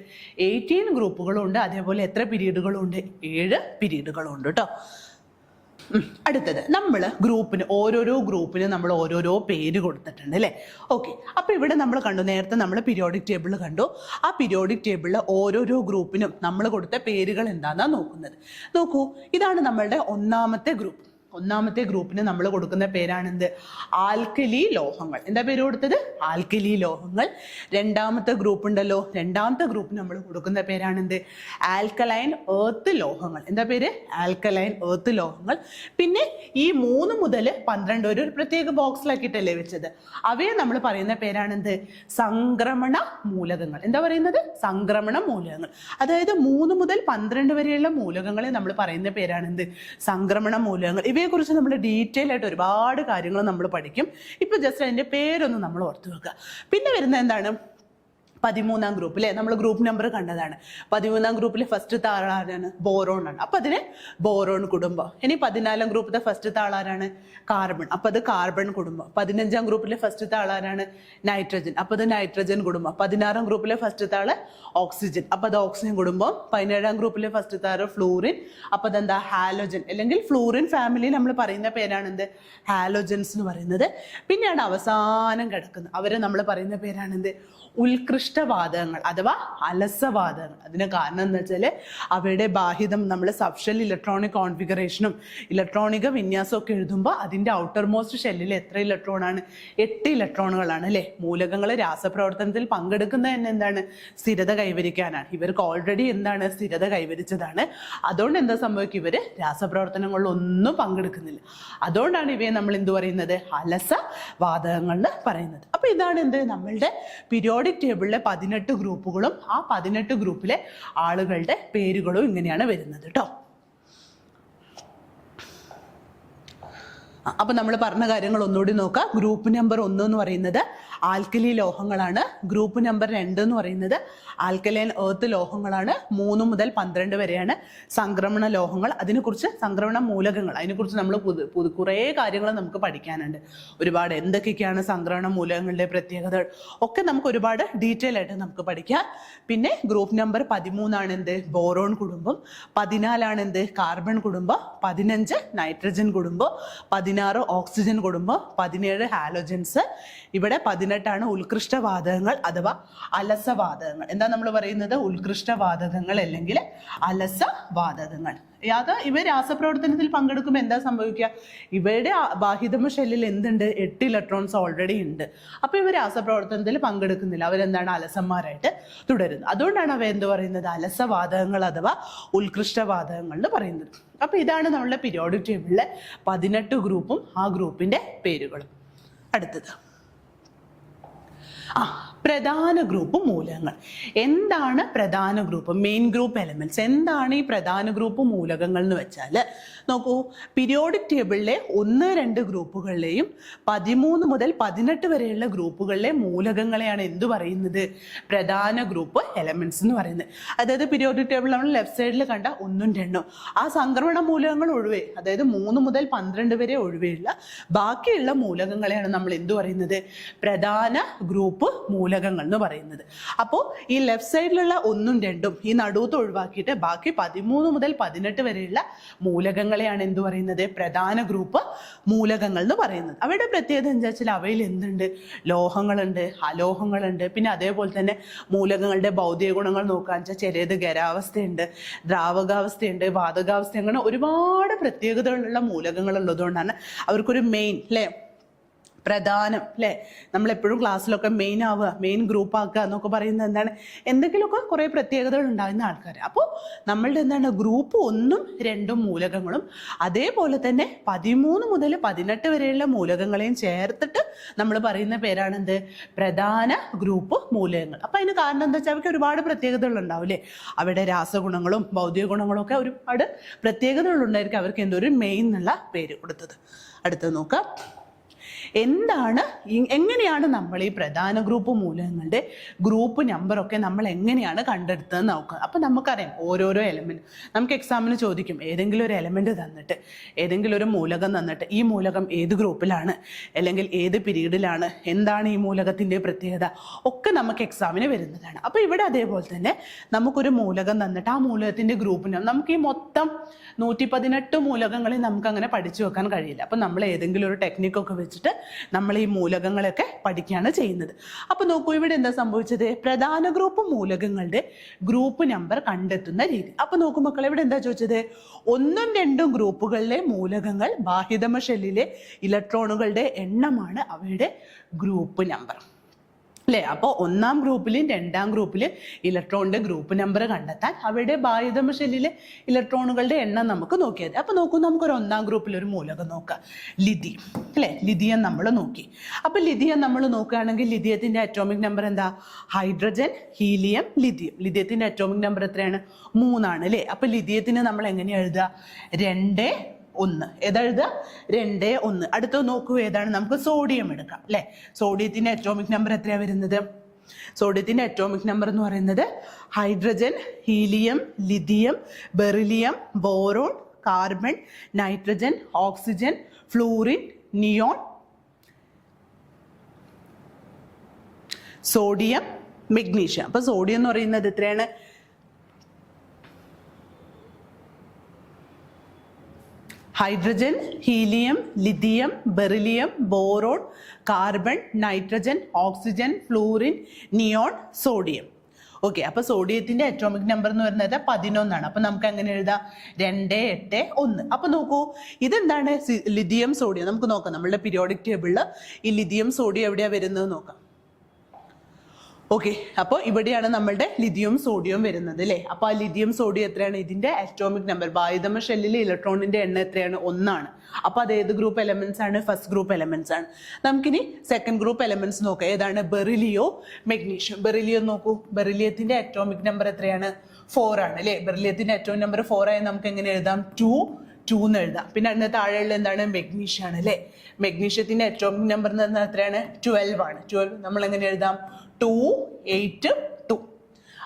18 ഗ്രൂപ്പുകളുണ്ട്. അതേപോലെ എത്ര പീരീഡുകളുണ്ട്? 7 പീരീഡുകളുണ്ട് കേട്ടോ. അടുത്തത് നമ്മൾ ഓരോരോ ഗ്രൂപ്പിന് നമ്മൾ ഓരോരോ പേര് കൊടുത്തിട്ടുണ്ട് അല്ലേ? ഓക്കെ, അപ്പൊ ഇവിടെ നമ്മൾ കണ്ടു, നേരത്തെ നമ്മൾ പീരിയോഡിക് ടേബിൾ കണ്ടു. ആ പീരിയോഡിക് ടേബിളിൽ ഓരോരോ ഗ്രൂപ്പിനും നമ്മൾ കൊടുത്ത പേരുകൾ എന്താണെന്നാ നോക്കുന്നത്. നോക്കൂ, ഇതാണ് നമ്മളുടെ ഒന്നാമത്തെ ഗ്രൂപ്പ്. ഒന്നാമത്തെ ഗ്രൂപ്പിന് നമ്മൾ കൊടുക്കുന്ന പേരാണെന്ത്? ആൽക്കലി ലോഹങ്ങൾ. എന്താ പേര് കൊടുത്തത്? ആൽക്കലി ലോഹങ്ങൾ. രണ്ടാമത്തെ ഗ്രൂപ്പ് ഉണ്ടല്ലോ, രണ്ടാമത്തെ ഗ്രൂപ്പിന് നമ്മൾ കൊടുക്കുന്ന പേരാണെന്ത്? ആൽക്കലൈൻ എർത്ത് ലോഹങ്ങൾ. എന്താ പേര്? ആൽക്കലൈൻ എർത്ത് ലോഹങ്ങൾ. പിന്നെ ഈ 3 മുതൽ 12 ഒരു പ്രത്യേക ബോക്സിലാക്കിയിട്ടല്ലേ വെച്ചത്, അവയെ നമ്മൾ പറയുന്ന പേരാണെന്ത്? സംക്രമണ മൂലകങ്ങൾ. എന്താ പറയുന്നത്? സംക്രമണ മൂലകങ്ങൾ. അതായത് 3 മുതൽ 12 വരെയുള്ള മൂലകങ്ങളെ നമ്മൾ പറയുന്ന പേരാണെന്ത്? സംക്രമണ മൂലകങ്ങൾ. ഇവയെ കുറിച്ച് നമ്മൾ ഡീറ്റെയിൽ ആയിട്ട് ഒരുപാട് കാര്യങ്ങൾ നമ്മൾ പഠിക്കും. ഇപ്പൊ ജസ്റ്റ് അതിന്റെ പേരൊന്ന് നമ്മൾ ഓർത്തു വെക്കുക. പിന്നെ വരുന്ന എന്താണ്? 13ാം ഗ്രൂപ്പ് അല്ലേ? നമ്മൾ ഗ്രൂപ്പ് നമ്പർ കണ്ടതാണ്. 13ാം ഗ്രൂപ്പിലെ ഫസ്റ്റ് ആളാരാണ്? ബോറോൺ ആണ്. അപ്പൊ അതിന് ബോറോൺ കുടുംബം. ഇനി 14ാം ഗ്രൂപ്പിലെ ഫസ്റ്റ് ആളാരാണ്? കാർബൺ. അപ്പൊ അത് കാർബൺ കുടുംബം. 15ാം ഗ്രൂപ്പിലെ ഫസ്റ്റ് ആളാരാണ്? നൈട്രജൻ. അപ്പൊ അത് നൈട്രജൻ കുടുംബം. 16ാം ഗ്രൂപ്പിലെ ഫസ്റ്റ് ആള് ഓക്സിജൻ. അപ്പൊ അത് ഓക്സിജൻ കുടുംബം. 17ാം ഗ്രൂപ്പിലെ ഫസ്റ്റ് ആള് ഫ്ലൂറിൻ. അപ്പൊ അതെന്താ? ഹാലോജൻ. അല്ലെങ്കിൽ ഫ്ലൂറിൻ ഫാമിലി നമ്മൾ പറയുന്ന പേരാണ് എന്ത്? ഹാലോജൻസ് എന്ന് പറയുന്നത്. പിന്നെയാണ് അവസാനം കിടക്കുന്നത്, അവരെ നമ്മൾ പറയുന്ന പേരാണ് എന്ത്? ഉത്കൃഷ്ടവാതകങ്ങൾ അഥവാ അലസവാതകങ്ങൾ. അതിന് കാരണം എന്താ വെച്ചാൽ അവയുടെ ബാഹ്യതം നമ്മൾ സബ്ഷെൽ ഇലക്ട്രോണിക് കോൺഫിഗറേഷനും ഇലക്ട്രോണിക വിന്യാസം ഒക്കെ എഴുതുമ്പോൾ അതിന്റെ ഔട്ടർ മോസ്റ്റ് ഷെല്ലിൽ എത്ര ഇലക്ട്രോണാണ്? 8 ഇലക്ട്രോണുകളാണ് അല്ലെ? മൂലകങ്ങൾ രാസപ്രവർത്തനത്തിൽ പങ്കെടുക്കുന്നത് തന്നെ എന്താണ്? സ്ഥിരത കൈവരിക്കാനാണ്. ഇവർക്ക് ഓൾറെഡി എന്താണ്? സ്ഥിരത കൈവരിച്ചതാണ്. അതുകൊണ്ട് എന്താ സംഭവിക്കും? ഇവര് രാസപ്രവർത്തനങ്ങളിലൊന്നും പങ്കെടുക്കുന്നില്ല. അതുകൊണ്ടാണ് ഇവയെ നമ്മൾ എന്ത് പറയുന്നത്? അലസ വാതകങ്ങൾ എന്ന് പറയുന്നത്. അപ്പൊ ഇതാണ് എന്ത്? നമ്മളുടെ പീരിയോഡിക് ടേബിളിലെ 18 ഗ്രൂപ്പുകളും ആ 18 ഗ്രൂപ്പിലെ ആളുകളുടെ പേരുകളും ഇങ്ങനെയാണ് വരുന്നത് കേട്ടോ. അപ്പൊ നമ്മൾ പറഞ്ഞ കാര്യങ്ങൾ ഒന്നുകൂടി നോക്കാം. ഗ്രൂപ്പ് നമ്പർ 1 എന്ന് പറയുന്നത് ആൽക്കലി ലോഹങ്ങളാണ്. ഗ്രൂപ്പ് നമ്പർ 2 എന്ന് പറയുന്നത് ആൽക്കലൈൻ എർത്ത് ലോഹങ്ങളാണ്. 3 മുതൽ 12 വരെയാണ് സംക്രമണ ലോഹങ്ങൾ. അതിനെക്കുറിച്ച് സംക്രമണ മൂലകങ്ങൾ, അതിനെക്കുറിച്ച് നമ്മൾ കുറേ കാര്യങ്ങൾ നമുക്ക് പഠിക്കാനുണ്ട്. ഒരുപാട് എന്തൊക്കെയാണ് സംക്രമണ മൂലകങ്ങളുടെ പ്രത്യേകതകൾ ഒക്കെ നമുക്ക് ഒരുപാട് ഡീറ്റെയിൽ ആയിട്ട് നമുക്ക് പഠിക്കാം. പിന്നെ ഗ്രൂപ്പ് നമ്പർ 13 ആണ് എന്ത്? ബോറോൺ കുടുംബം. 14 ആണ് എന്ത്? കാർബൺ കുടുംബം. 15 നൈട്രജൻ കുടുംബം. 16 ഓക്സിജൻ കുടുംബം. 17 ഹാലോജൻസ്. ഇവിടെ 16 18 ഉത്കൃഷ്ടവാതകങ്ങൾ അഥവാ അലസവാതകങ്ങൾ. എന്താ നമ്മൾ പറയുന്നത്? ഉത്കൃഷ്ടവാതകങ്ങൾ അല്ലെങ്കിൽ അലസവാതകങ്ങൾ. ഇവ രാസപ്രവർത്തനത്തിൽ പങ്കെടുക്കുമ്പോൾ എന്താ സംഭവിക്കുക? ഇവയുടെ ബാഹ്യതമ ഷെല്ലിൽ എന്തുണ്ട്? 8 ഇലക്ട്രോൺസ് ഓൾറെഡി ഉണ്ട്. അപ്പൊ ഇവ രാസപ്രവർത്തനത്തിൽ പങ്കെടുക്കുന്നില്ല, അവരെന്താണ്? അലസന്മാരായിട്ട് തുടരുന്നു. അതുകൊണ്ടാണ് അവ എന്ത് പറയുന്നത്? അലസവാതകങ്ങൾ അഥവാ ഉത്കൃഷ്ടവാതകങ്ങൾ എന്ന് പറയുന്നത്. അപ്പൊ ഇതാണ് നമ്മളുടെ പീരിയോഡിക് ടേബിളിലെ 18 ഗ്രൂപ്പും ആ ഗ്രൂപ്പിന്റെ പേരുകളും. അടുത്തത് പ്രധാന ഗ്രൂപ്പ് മൂലകങ്ങൾ. എന്താണ് പ്രധാന ഗ്രൂപ്പ്? Main group elements. എന്താണ് ഈ പ്രധാന ഗ്രൂപ്പ് മൂലകങ്ങൾ എന്ന് വെച്ചാൽ, നോക്കൂ, പീരിയോഡിക് ടേബിളിലെ 1, 2 ഗ്രൂപ്പുകളിലെയും 13 മുതൽ 18 വരെയുള്ള ഗ്രൂപ്പുകളിലെ മൂലകങ്ങളെയാണ് എന്ത് പറയുന്നത്? പ്രധാന ഗ്രൂപ്പ് എലമെന്റ്സ് എന്ന് പറയുന്നത്. അതായത് പീരിയോഡിക് ടേബിൾ നമ്മൾ ലെഫ്റ്റ് സൈഡിൽ കണ്ട 1ഉം 2ഉം ആ സംക്രമണ മൂലകങ്ങൾ ഒഴിവേ, അതായത് 3 മുതൽ 12 വരെ ഒഴിവെയുള്ള ബാക്കിയുള്ള മൂലകങ്ങളെയാണ് നമ്മൾ എന്ത് പറയുന്നത്? പ്രധാന ഗ്രൂപ്പ് മൂലകങ്ങൾ എന്ന് പറയുന്നത്. അപ്പോൾ ഈ ലെഫ്റ്റ് സൈഡിലുള്ള 1ഉം 2ഉം ഈ നടുവത്ത് ഒഴിവാക്കിയിട്ട് ബാക്കി 13 മുതൽ 18 വരെയുള്ള മൂലകങ്ങളെയാണ് എന്ത് പറയുന്നത്? പ്രധാന ഗ്രൂപ്പ് മൂലകങ്ങൾ എന്ന് പറയുന്നത്. അവയുടെ പ്രത്യേകത എന്താ വെച്ചാൽ അവയിൽ എന്തുണ്ട്? ലോഹങ്ങളുണ്ട്, അലോഹങ്ങളുണ്ട്, പിന്നെ അതേപോലെ തന്നെ മൂലകങ്ങളുടെ ഭൗതിക ഗുണങ്ങൾ നോക്കാന്ന് വെച്ചാൽ ചിലത് ഖരാവസ്ഥയുണ്ട്, ദ്രാവകാവസ്ഥയുണ്ട്, വാതകാവസ്ഥ, അങ്ങനെ ഒരുപാട് പ്രത്യേകതകളുള്ള മൂലകങ്ങൾ ഉള്ളതുകൊണ്ടാണ് അവർക്കൊരു മെയിൻ പ്രധാനം നമ്മളെപ്പോഴും ക്ലാസ്സിലൊക്കെ മെയിൻ ആവുക, മെയിൻ ഗ്രൂപ്പ് ആക്കുക എന്നൊക്കെ പറയുന്നത് എന്താണ്? എന്തെങ്കിലുമൊക്കെ കുറേ പ്രത്യേകതകൾ ഉണ്ടാകുന്ന ആൾക്കാർ. അപ്പോൾ നമ്മളുടെ എന്താണ്? ഗ്രൂപ്പ് 1ഉം 2ഉം മൂലകങ്ങളും അതേപോലെ തന്നെ 13 മുതൽ 18 വരെയുള്ള മൂലകങ്ങളെയും ചേർത്തിട്ട് നമ്മൾ പറയുന്ന പേരാണെന്ത്? പ്രധാന ഗ്രൂപ്പ് മൂലകങ്ങൾ. അപ്പം അതിന് കാരണം എന്താ വെച്ചാൽ അവർക്ക് ഒരുപാട് പ്രത്യേകതകൾ ഉണ്ടാവില്ലേ? അവരുടെ രാസഗുണങ്ങളും ഭൗതിക ഗുണങ്ങളും ഒക്കെ ഒരുപാട് പ്രത്യേകതകൾ ഉണ്ടായിരിക്കും. അവർക്ക് എന്തൊരു മെയിൻ എന്നുള്ള പേര് കൊടുത്തത്. അടുത്തത് നോക്കാം. എങ്ങനെയാണ് നമ്മൾ ഈ പ്രധാന ഗ്രൂപ്പ് മൂലകങ്ങളുടെ ഗ്രൂപ്പ് നമ്പറൊക്കെ നമ്മൾ എങ്ങനെയാണ് കണ്ടെടുത്തതെന്ന് നോക്കുക. അപ്പം നമുക്കറിയാം ഓരോരോ എലമെന്റ് നമുക്ക് എക്സാമിന് ചോദിക്കും. ഏതെങ്കിലും ഒരു എലമെന്റ് തന്നിട്ട്, ഏതെങ്കിലും ഒരു മൂലകം തന്നിട്ട് ഈ മൂലകം ഏത് ഗ്രൂപ്പിലാണ് അല്ലെങ്കിൽ ഏത് പീരീഡിലാണ്, എന്താണ് ഈ മൂലകത്തിൻ്റെ പ്രത്യേകത ഒക്കെ നമുക്ക് എക്സാമിന് വരുന്നതാണ്. അപ്പോൾ ഇവിടെ അതേപോലെ തന്നെ നമുക്കൊരു മൂലകം തന്നിട്ട് ആ മൂലകത്തിൻ്റെ ഗ്രൂപ്പിന് നമുക്ക് ഈ മൊത്തം 118 മൂലകങ്ങളിൽ നമുക്ക് അങ്ങനെ പഠിച്ചു വെക്കാൻ കഴിയില്ല. അപ്പം നമ്മൾ ഏതെങ്കിലും ഒരു ടെക്നിക്കൊക്കെ വെച്ചിട്ട് നമ്മൾ ഈ മൂലകങ്ങളൊക്കെ പഠിക്കുകയാണ് ചെയ്യുന്നത്. അപ്പൊ നോക്കൂ, ഇവിടെ എന്താ സംഭവിച്ചത്? പ്രധാന ഗ്രൂപ്പ് മൂലകങ്ങളുടെ ഗ്രൂപ്പ് നമ്പർ കണ്ടെത്തുന്ന രീതി. അപ്പൊ നോക്കൂ മക്കളെ, ഇവിടെ എന്താ ചോദിച്ചത്? 1ഉം 2ഉം ഗ്രൂപ്പുകളിലെ മൂലകങ്ങൾ ബാഹ്യതമ ഷെല്ലിലെ ഇലക്ട്രോണുകളുടെ എണ്ണമാണ് അവയുടെ ഗ്രൂപ്പ് നമ്പർ അല്ലേ? അപ്പോൾ 1ആം ഗ്രൂപ്പിലും 2ആം ഗ്രൂപ്പിലും ഇലക്ട്രോണിന്റെ ഗ്രൂപ്പ് നമ്പർ കണ്ടെത്താൻ അവയുടെ ബാഹ്യതമ ഷെല്ലിലെ ഇലക്ട്രോണുകളുടെ എണ്ണം നമുക്ക് നോക്കിയത്. അപ്പൊ നോക്കൂ, നമുക്കൊരു 1ആം ഗ്രൂപ്പിൽ ഒരു മൂലകം നോക്കാം, ലിഥിയം അല്ലേ? ലിഥിയം നമ്മൾ നോക്കി. അപ്പൊ ലിഥിയം നമ്മൾ നോക്കുകയാണെങ്കിൽ ലിഥിയത്തിന്റെ അറ്റോമിക് നമ്പർ എന്താ? Hydrogen, helium, lithium. ലിഥിയത്തിന്റെ അറ്റോമിക് നമ്പർ എത്രയാണ്? 3 അല്ലേ? അപ്പൊ ലിഥിയത്തിന് നമ്മൾ എങ്ങനെ എഴുതുക? 2, 1. ഏതെഴുതുക? 2, 1. അടുത്ത നോക്കൂ, ഏതാണ്? നമുക്ക് സോഡിയം എടുക്കാം അല്ലെ? സോഡിയത്തിന്റെ അറ്റോമിക് നമ്പർ എത്രയാണ് വരുന്നത്? സോഡിയത്തിന്റെ അറ്റോമിക് നമ്പർ എന്ന് പറയുന്നത് hydrogen, helium, lithium, beryllium, boron, carbon, nitrogen, oxygen, fluorine, neon, sodium, magnesium. അപ്പൊ സോഡിയം എന്ന് പറയുന്നത് എത്രയാണ്? Hydrogen, helium, lithium, beryllium, boron, carbon, nitrogen, oxygen, fluorine, neon, sodium. Okay, അപ്പൊ സോഡിയത്തിന്റെ അറ്റോമിക് നമ്പർ എന്ന് പറയുന്നത് 11. അപ്പൊ നമുക്ക് എങ്ങനെ എഴുതാം? 2, 8, 1. അപ്പൊ നോക്കൂ, ഇതെന്താണ്? Lithium, sodium. നമുക്ക് നോക്കാം നമ്മളുടെ പീരിയോഡിക് ടേബിളിൽ ഈ ലിഥിയം, സോഡിയം എവിടെയാ വരുന്നത് നോക്കാം. ഓക്കെ, അപ്പോൾ ഇവിടെയാണ് നമ്മളുടെ ലിഥിയം സോഡിയം വരുന്നത് അല്ലേ? അപ്പോൾ ആ ലിഥിയം സോഡിയം എത്രയാണ്? ഇതിന്റെ അറ്റോമിക് നമ്പർ, ബാഹ്യതമ ഷെല്ലിലെ ഇലക്ട്രോണിന്റെ എണ്ണം എത്രയാണ്? 1. അപ്പോൾ അത് ഏത് ഗ്രൂപ്പ് എലമെന്റ്സ് ആണ്? ഫസ്റ്റ് ഗ്രൂപ്പ് എലമെന്റ്സ് ആണ്. നമുക്കിനി സെക്കൻഡ് ഗ്രൂപ്പ് എലമെന്റ്സ് നോക്കാം. ഏതാണ്? ബെറിലിയോ, മെഗ്നീഷ്യം. ബെറിലിയം നോക്കൂ, ബെറിലിയത്തിന്റെ അറ്റോമിക് നമ്പർ എത്രയാണ്? 4 ആണ് അല്ലേ? ബെറിലിയത്തിന്റെ അറ്റോമിക് നമ്പർ 4 ആയി നമുക്ക് എങ്ങനെ എഴുതാം? 2 എന്ന് എഴുതാം. പിന്നെ അതിന്റെ താഴെയുള്ള എന്താണ്? മെഗ്നീഷ്യം ആണ് അല്ലേ? മെഗ്നീഷ്യത്തിന്റെ അറ്റോമിക് നമ്പർ എന്ന് പറഞ്ഞാൽ എത്രയാണ്? 12 ആണ്. 12 നമ്മൾ എങ്ങനെ എഴുതാം? 2, 8, 2.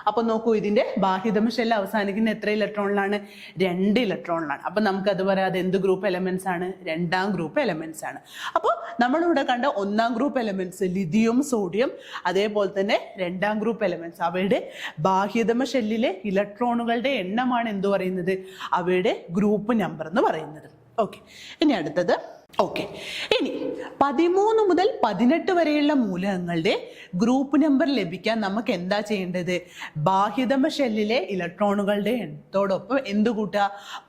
അപ്പൊ നോക്കൂ, ഇതിന്റെ ബാഹ്യതമ ഷെല്ല് അവസാനിക്കുന്ന എത്ര ഇലക്ട്രോണിലാണ്? 2 ഇലക്ട്രോണിലാണ്. അപ്പൊ നമുക്കത് പറയാം അത് എന്ത് ഗ്രൂപ്പ് എലമെന്റ്സ് ആണ്? 2ആം ഗ്രൂപ്പ് എലമെന്റ്സ് ആണ്. അപ്പോൾ നമ്മളിവിടെ കണ്ട 1ആം ഗ്രൂപ്പ് എലമെന്റ്സ് ലിഥിയം, സോഡിയം, അതേപോലെ തന്നെ 2ആം ഗ്രൂപ്പ് എലമെന്റ്സ് അവയുടെ ബാഹ്യതമ ഷെല്ലിലെ ഇലക്ട്രോണുകളുടെ എണ്ണമാണ് എന്ത് പറയുന്നത്? അവയുടെ ഗ്രൂപ്പ് നമ്പർ എന്ന് പറയുന്നത്. ഓക്കെ, ഇനി അടുത്തത് ഓക്കെ, ഇനി 13 മുതൽ 18 വരെയുള്ള മൂലകങ്ങളുടെ ഗ്രൂപ്പ് നമ്പർ ലഭിക്കാൻ നമുക്ക് എന്താ ചെയ്യേണ്ടത്? ബാഹ്യതമ ഷെല്ലിലെ ഇലക്ട്രോണുകളുടെ എണ്ണത്തോടൊപ്പം എന്ത് കൂട്ടുക?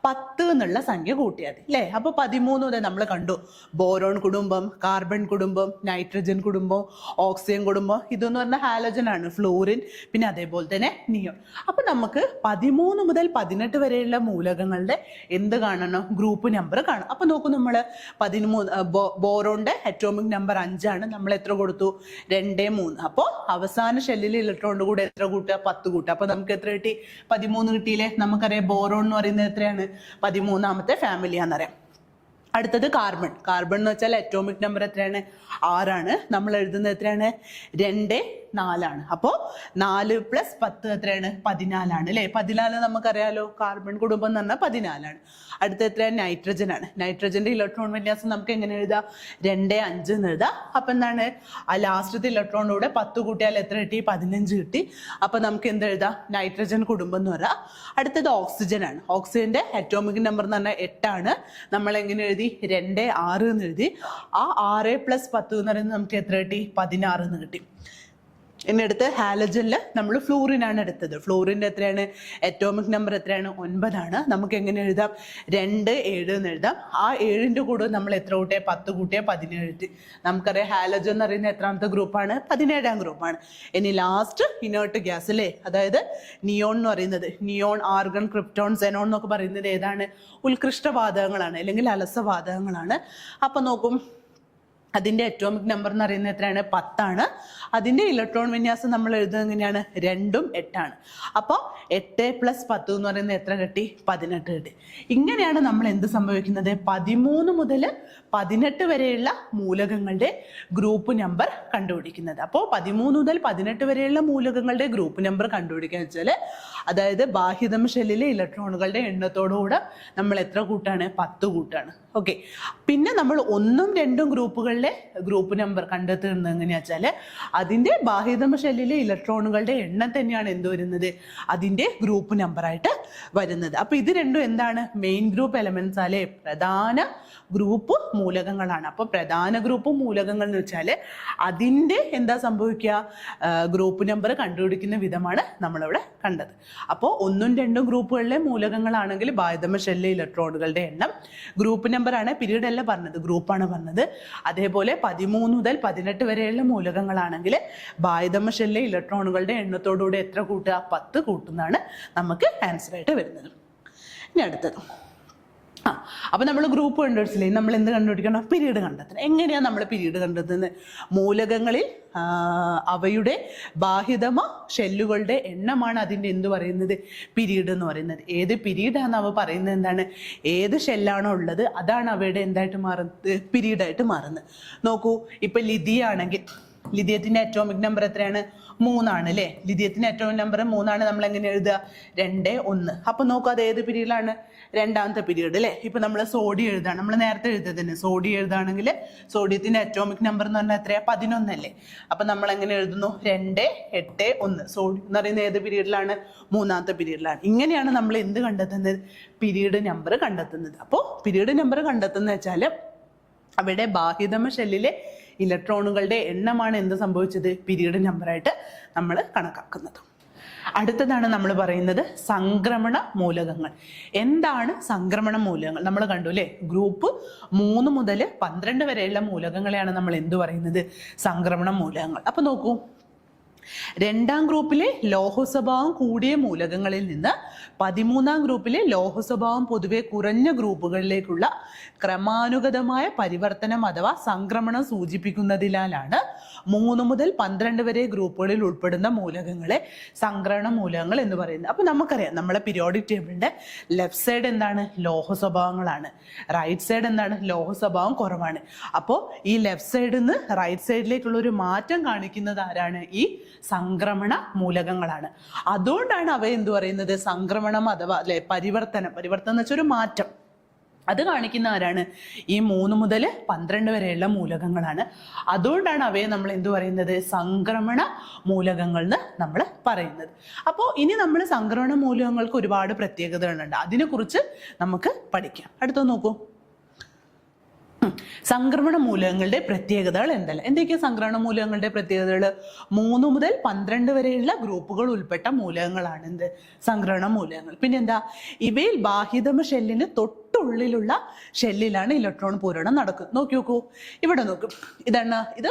10 എന്നുള്ള സംഖ്യ കൂട്ടിയാൽ മതി അല്ലേ? അപ്പൊ 13 മുതൽ നമ്മൾ കണ്ടു ബോറോൺ കുടുംബം, കാർബൺ കുടുംബം, നൈട്രജൻ കുടുംബം, ഓക്സിജൻ കുടുംബം, ഇതെന്ന് പറഞ്ഞാൽ ഹാലോജൻ ആണ്, ഫ്ലൂറിൻ, പിന്നെ അതേപോലെ തന്നെ നിയോൺ. അപ്പൊ നമുക്ക് 13 മുതൽ 18 വരെയുള്ള മൂലകങ്ങളുടെ എന്ത് കാണണം? ഗ്രൂപ്പ് നമ്പർ കാണാം. അപ്പൊ നോക്കൂ, നമ്മൾ ബോറോന്റെ അറ്റോമിക് നമ്പർ 5 ആണ്. നമ്മൾ എത്ര കൊടുത്തു? 2, 3. അപ്പോൾ അവസാന ഷെല്ലിൽ ഇലക്ട്രോണിന്റെ കൂടെ എത്ര കൂട്ടുക? 10 കൂട്ടുക. അപ്പൊ നമുക്ക് എത്ര കിട്ടി? 13 കിട്ടിയില്ലേ? നമുക്കറിയാം ബോറോൺ എന്ന് പറയുന്നത് എത്രയാണ്? 13ാമത്തെ ഫാമിലിയാണെന്നറിയാം. അടുത്തത് കാർബൺ. കാർബൺ എന്ന് വെച്ചാൽ അറ്റോമിക് നമ്പർ എത്രയാണ്? 6 ആണ്. നമ്മൾ എഴുതുന്നത് എത്രയാണ്? 2, 4 ആണ്. അപ്പോൾ 4 + 10 എത്രയാണ്? 14 ആണ് അല്ലേ? 14 നമുക്കറിയാലോ, കാർബൺ കുടുംബം എന്ന് പറഞ്ഞാൽ 14 ആണ്. അടുത്ത എത്രയാണ്? നൈട്രജൻ ആണ്. നൈട്രജന്റെ ഇലക്ട്രോൺ വിന്യാസം നമുക്ക് എങ്ങനെ എഴുതാം? 2, 5 എന്ന് എഴുതാം. അപ്പൊ എന്താണ്? ആ ലാസ്റ്റത്തെ ഇലക്ട്രോണിലൂടെ 10 കൂട്ടിയാൽ എത്ര കിട്ടി? 15 കിട്ടി. അപ്പൊ നമുക്ക് എന്ത് എഴുതാം? നൈട്രജൻ കുടുംബം എന്ന് പറയാം. അടുത്തത് ഓക്സിജൻ ആണ്. ഓക്സിജന്റെ അറ്റോമിക് നമ്പർ എന്ന് പറഞ്ഞാൽ 8 ആണ്. നമ്മൾ എങ്ങനെ എഴുതി? 2, 6 എന്ന് എഴുതി. ആ 6 + 10 എന്ന് പറയുന്നത് നമുക്ക് എത്ര കിട്ടി? 16 എന്ന് കിട്ടി. ഇനി അടുത്ത് ഹാലജനിൽ നമ്മൾ ഫ്ലൂറിൻ ആണ് എടുത്തത്. ഫ്ലൂറിൻ്റെ എത്രയാണ്? അറ്റോമിക് നമ്പർ എത്രയാണ്? 9 ആണ്. നമുക്ക് എങ്ങനെ എഴുതാം? 2, 7 എന്ന് എഴുതാം. ആ 7ന്റെ കൂടെ നമ്മൾ എത്ര കൂട്ടിയ? 10 കൂട്ടിയ 17. നമുക്കറിയാം ഹാലജൻ എന്ന് പറയുന്നത് എത്രാമത്തെ ഗ്രൂപ്പാണ്? 17ാം ഗ്രൂപ്പാണ്. ഇനി ലാസ്റ്റ് ഇനേർട്ട് ഗ്യാസ് അല്ലേ, അതായത് നിയോൺ എന്ന് പറയുന്നത്, നിയോൺ, ആർഗൺ, ക്രിപ്റ്റോൺ, സെനോൺ എന്നൊക്കെ പറയുന്നത് ഏതാണ്? ഉത്കൃഷ്ടവാതകങ്ങളാണ്, അല്ലെങ്കിൽ അലസവാതകങ്ങളാണ്. അപ്പൊ നോക്കും, അതിൻ്റെ അറ്റോമിക് നമ്പർ എന്ന് പറയുന്നത് എത്രയാണ്? 10 ആണ്. അതിൻ്റെ ഇലക്ട്രോൺ വിന്യാസം നമ്മൾ എഴുതുന്നത് എങ്ങനെയാണ്? 2ഉം 8 ആണ്. അപ്പോൾ 8 + 10 എന്ന് പറയുന്നത് എത്ര കിട്ടി? 18 കിട്ടി. ഇങ്ങനെയാണ് നമ്മൾ എന്ത് സംഭവിക്കുന്നത്? 13 മുതൽ 18 വരെയുള്ള മൂലകങ്ങളുടെ ഗ്രൂപ്പ് നമ്പർ കണ്ടുപിടിക്കുന്നത്. അപ്പോൾ 13 മുതൽ 18 വരെയുള്ള മൂലകങ്ങളുടെ ഗ്രൂപ്പ് നമ്പർ കണ്ടുപിടിക്കുക വെച്ചാൽ, അതായത് ബാഹ്യതമ ഷെല്ലിലെ ഇലക്ട്രോണുകളുടെ എണ്ണത്തോടുകൂടെ നമ്മൾ എത്ര കൂട്ടാണ്? 10 കൂട്ടാണ്. ഓക്കെ, പിന്നെ നമ്മൾ 1ഉം 2ഉം ഗ്രൂപ്പുകളിലെ ഗ്രൂപ്പ് നമ്പർ കണ്ടെത്തുന്നത് എങ്ങനെയാ വെച്ചാൽ, അതിൻ്റെ ബാഹ്യതമ ഷെല്ലിലെ ഇലക്ട്രോണുകളുടെ എണ്ണം തന്നെയാണ് എന്ത് വരുന്നത്? അതിൻ്റെ ഗ്രൂപ്പ് നമ്പറായിട്ട് വരുന്നത്. അപ്പൊ ഇത് രണ്ടും എന്താണ്? മെയിൻ ഗ്രൂപ്പ് എലമെന്റ്സ് അല്ലെ, പ്രധാന ഗ്രൂപ്പ് മൂലകങ്ങളാണ്. അപ്പോൾ പ്രധാന ഗ്രൂപ്പ് മൂലകങ്ങൾ എന്ന് വെച്ചാൽ അതിൻ്റെ എന്താ സംഭവിക്കുക? ഗ്രൂപ്പ് നമ്പർ കണ്ടുപിടിക്കുന്ന വിധമാണ് നമ്മളിവിടെ കണ്ടത്. അപ്പോൾ 1ഉം 2ഉം ഗ്രൂപ്പുകളിലെ മൂലകങ്ങളാണെങ്കിൽ ബാഹ്യതമ ഷെല്ലിലെ ഇലക്ട്രോണുകളുടെ എണ്ണം, ഗ്രൂപ്പ് നമ്പറാണ്, പീരീഡ് അല്ല പറഞ്ഞത്, ഗ്രൂപ്പാണ് പറഞ്ഞത്. അതേപോലെ 13 മുതൽ 18 വരെയുള്ള മൂലകങ്ങളാണെങ്കിൽ ബാഹ്യതമ ഷെല്ലിലെ ഇലക്ട്രോണുകളുടെ എണ്ണത്തോടുകൂടി എത്ര കൂട്ടുക? 10 കൂട്ടുന്നതാണ് നമുക്ക് ആൻസർ ആയിട്ട് വരുന്നത്. ഇനി അടുത്തത്, അപ്പൊ നമ്മൾ ഗ്രൂപ്പ് കണ്ടുപിടിച്ചില്ലേ, നമ്മൾ എന്ത് കണ്ടുപിടിക്കണം? പീരീഡ് കണ്ടെത്തണം. എങ്ങനെയാണ് നമ്മൾ പീരീഡ് കണ്ടെത്തുന്നത്? മൂലകങ്ങളിൽ അവയുടെ ബാഹ്യതമ ഷെല്ലുകളുടെ എണ്ണമാണ് അതിൻ്റെ എന്ത് പറയുന്നത്? പീരീഡ് എന്ന് പറയുന്നത്. ഏത് പീരീഡാണ് അവ പറയുന്നത്? എന്താണ്? ഏത് ഷെല്ലാണോ ഉള്ളത് അതാണ് അവയുടെ എന്തായിട്ട് മാറുന്നത്? പീരീഡായിട്ട് മാറുന്നത്. നോക്കൂ, ഇപ്പൊ ലിഥിയാണെങ്കിൽ ലിഥിയത്തിന്റെ അറ്റോമിക് നമ്പർ എത്രയാണ്? 3 ആണ് അല്ലേ? ലിഥിയത്തിന്റെ അറ്റോമിക് നമ്പർ 3 ആണ്. നമ്മൾ എങ്ങനെ എഴുതുക? 2, 1. അപ്പൊ നോക്കൂ, അത് ഏത് പീരീഡിലാണ്? 2ാമത്തെ പീരീഡ് അല്ലേ? ഇപ്പൊ നമ്മൾ സോഡിയം എഴുതാണ്, നമ്മൾ നേരത്തെ എഴുതിയത് തന്നെ. സോഡിയം എഴുതാണെങ്കിൽ സോഡിയത്തിന്റെ അറ്റോമിക് നമ്പർ എന്ന് പറഞ്ഞാൽ എത്രയാ? 11 അല്ലേ? അപ്പൊ നമ്മൾ എങ്ങനെ എഴുതുന്നു? 2, 8, 1. സോഡിയം എന്ന് പറയുന്നത് ഏത് പീരീഡിലാണ്? 3ാമത്തെ പീരീഡിലാണ്. ഇങ്ങനെയാണ് നമ്മൾ എന്ത് കണ്ടെത്തുന്നത്? പീരീഡ് നമ്പർ കണ്ടെത്തുന്നത്. അപ്പോൾ പീരീഡ് നമ്പർ കണ്ടെത്തുന്നത് വെച്ചാൽ അവിടെ ബാഹ്യതമ ഷെല്ലിലെ ഇലക്ട്രോണുകളുടെ എണ്ണമാണ് എന്ത് സംഭവിച്ചത്? പീരീഡ് നമ്പറായിട്ട് നമ്മൾ കണക്കാക്കുന്നത്. അടുത്തതാണ് നമ്മൾ പറയുന്നത് സംക്രമണ മൂലകങ്ങൾ. എന്താണ് സംക്രമണ മൂലകങ്ങൾ? നമ്മൾ കണ്ടു അല്ലേ, ഗ്രൂപ്പ് 3 മുതൽ 12 വരെയുള്ള മൂലകങ്ങളെയാണ് നമ്മൾ എന്ത് പറയുന്നത്? സംക്രമണ മൂലകങ്ങൾ. അപ്പൊ നോക്കൂ, 2ാം ഗ്രൂപ്പിലെ ലോഹസ്വഭാവം കൂടിയ മൂലകങ്ങളിൽ നിന്ന് 13ാം ഗ്രൂപ്പിലെ ലോഹസ്വഭാവം പൊതുവെ കുറഞ്ഞ ഗ്രൂപ്പുകളിലേക്കുള്ള ക്രമാനുഗതമായ പരിവർത്തനം അഥവാ സംക്രമണം സൂചിപ്പിക്കുന്നതിനാലാണ് 3 മുതൽ 12 വരെ ഗ്രൂപ്പുകളിൽ ഉൾപ്പെടുന്ന മൂലകങ്ങളെ സംക്രമണ മൂലകങ്ങൾ എന്ന് പറയുന്നത്. അപ്പൊ നമുക്കറിയാം, നമ്മളെ പീരിയോഡിക് ടേബിളിന്റെ ലെഫ്റ്റ് സൈഡ് എന്താണ്? ലോഹ സ്വഭാവങ്ങളാണ്. റൈറ്റ് സൈഡ് എന്താണ്? ലോഹ സ്വഭാവം കുറവാണ്. അപ്പോൾ ഈ ലെഫ്റ്റ് സൈഡിൽ നിന്ന് റൈറ്റ് സൈഡിലേക്കുള്ള ഒരു മാറ്റം കാണിക്കുന്നത് ആരാണ്? ഈ സംക്രമണ മൂലകങ്ങളാണ്. അതുകൊണ്ടാണ് അവ എന്ത് പറയുന്നത്? സംക്രമണം അഥവാ അല്ലെ പരിവർത്തനം. പരിവർത്തനം എന്ന് വെച്ചാൽ ഒരു മാറ്റം. അത് കാണിക്കുന്ന ആരാണ്? ഈ 3 മുതൽ 12 വരെയുള്ള മൂലകങ്ങളാണ്. അതുകൊണ്ടാണ് അവയെ നമ്മൾ എന്ത് പറയുന്നത്? സംക്രമണ മൂലകങ്ങൾ എന്ന് നമ്മൾ പറയുന്നത്. അപ്പോൾ ഇനി നമ്മൾ സംക്രമണ മൂലകങ്ങൾക്ക് ഒരുപാട് പ്രത്യേകതകളുണ്ട്. അതിനെക്കുറിച്ച് നമുക്ക് പഠിക്കാം. അടുത്ത നോക്കൂ, സംക്രമണ മൂലകങ്ങളുടെ പ്രത്യേകതകൾ എന്തൊക്കെയാണ് സംക്രമണ മൂലകങ്ങളുടെ പ്രത്യേകതകൾ? 3 മുതൽ 12 വരെയുള്ള ഗ്രൂപ്പുകൾ ഉൾപ്പെട്ട മൂലകങ്ങളാണ് സംക്രമണ മൂലകങ്ങൾ. പിന്നെന്താ, ഇവയിൽ ബാഹ്യതമ ഷെല്ലിന് തൊട്ടുള്ളിലുള്ള ഷെല്ലിലാണ് ഇലക്ട്രോൺ പൂരണം നടക്കുന്നത്. നോക്കൂ, ഇവിടെ നോക്കും, ഇത്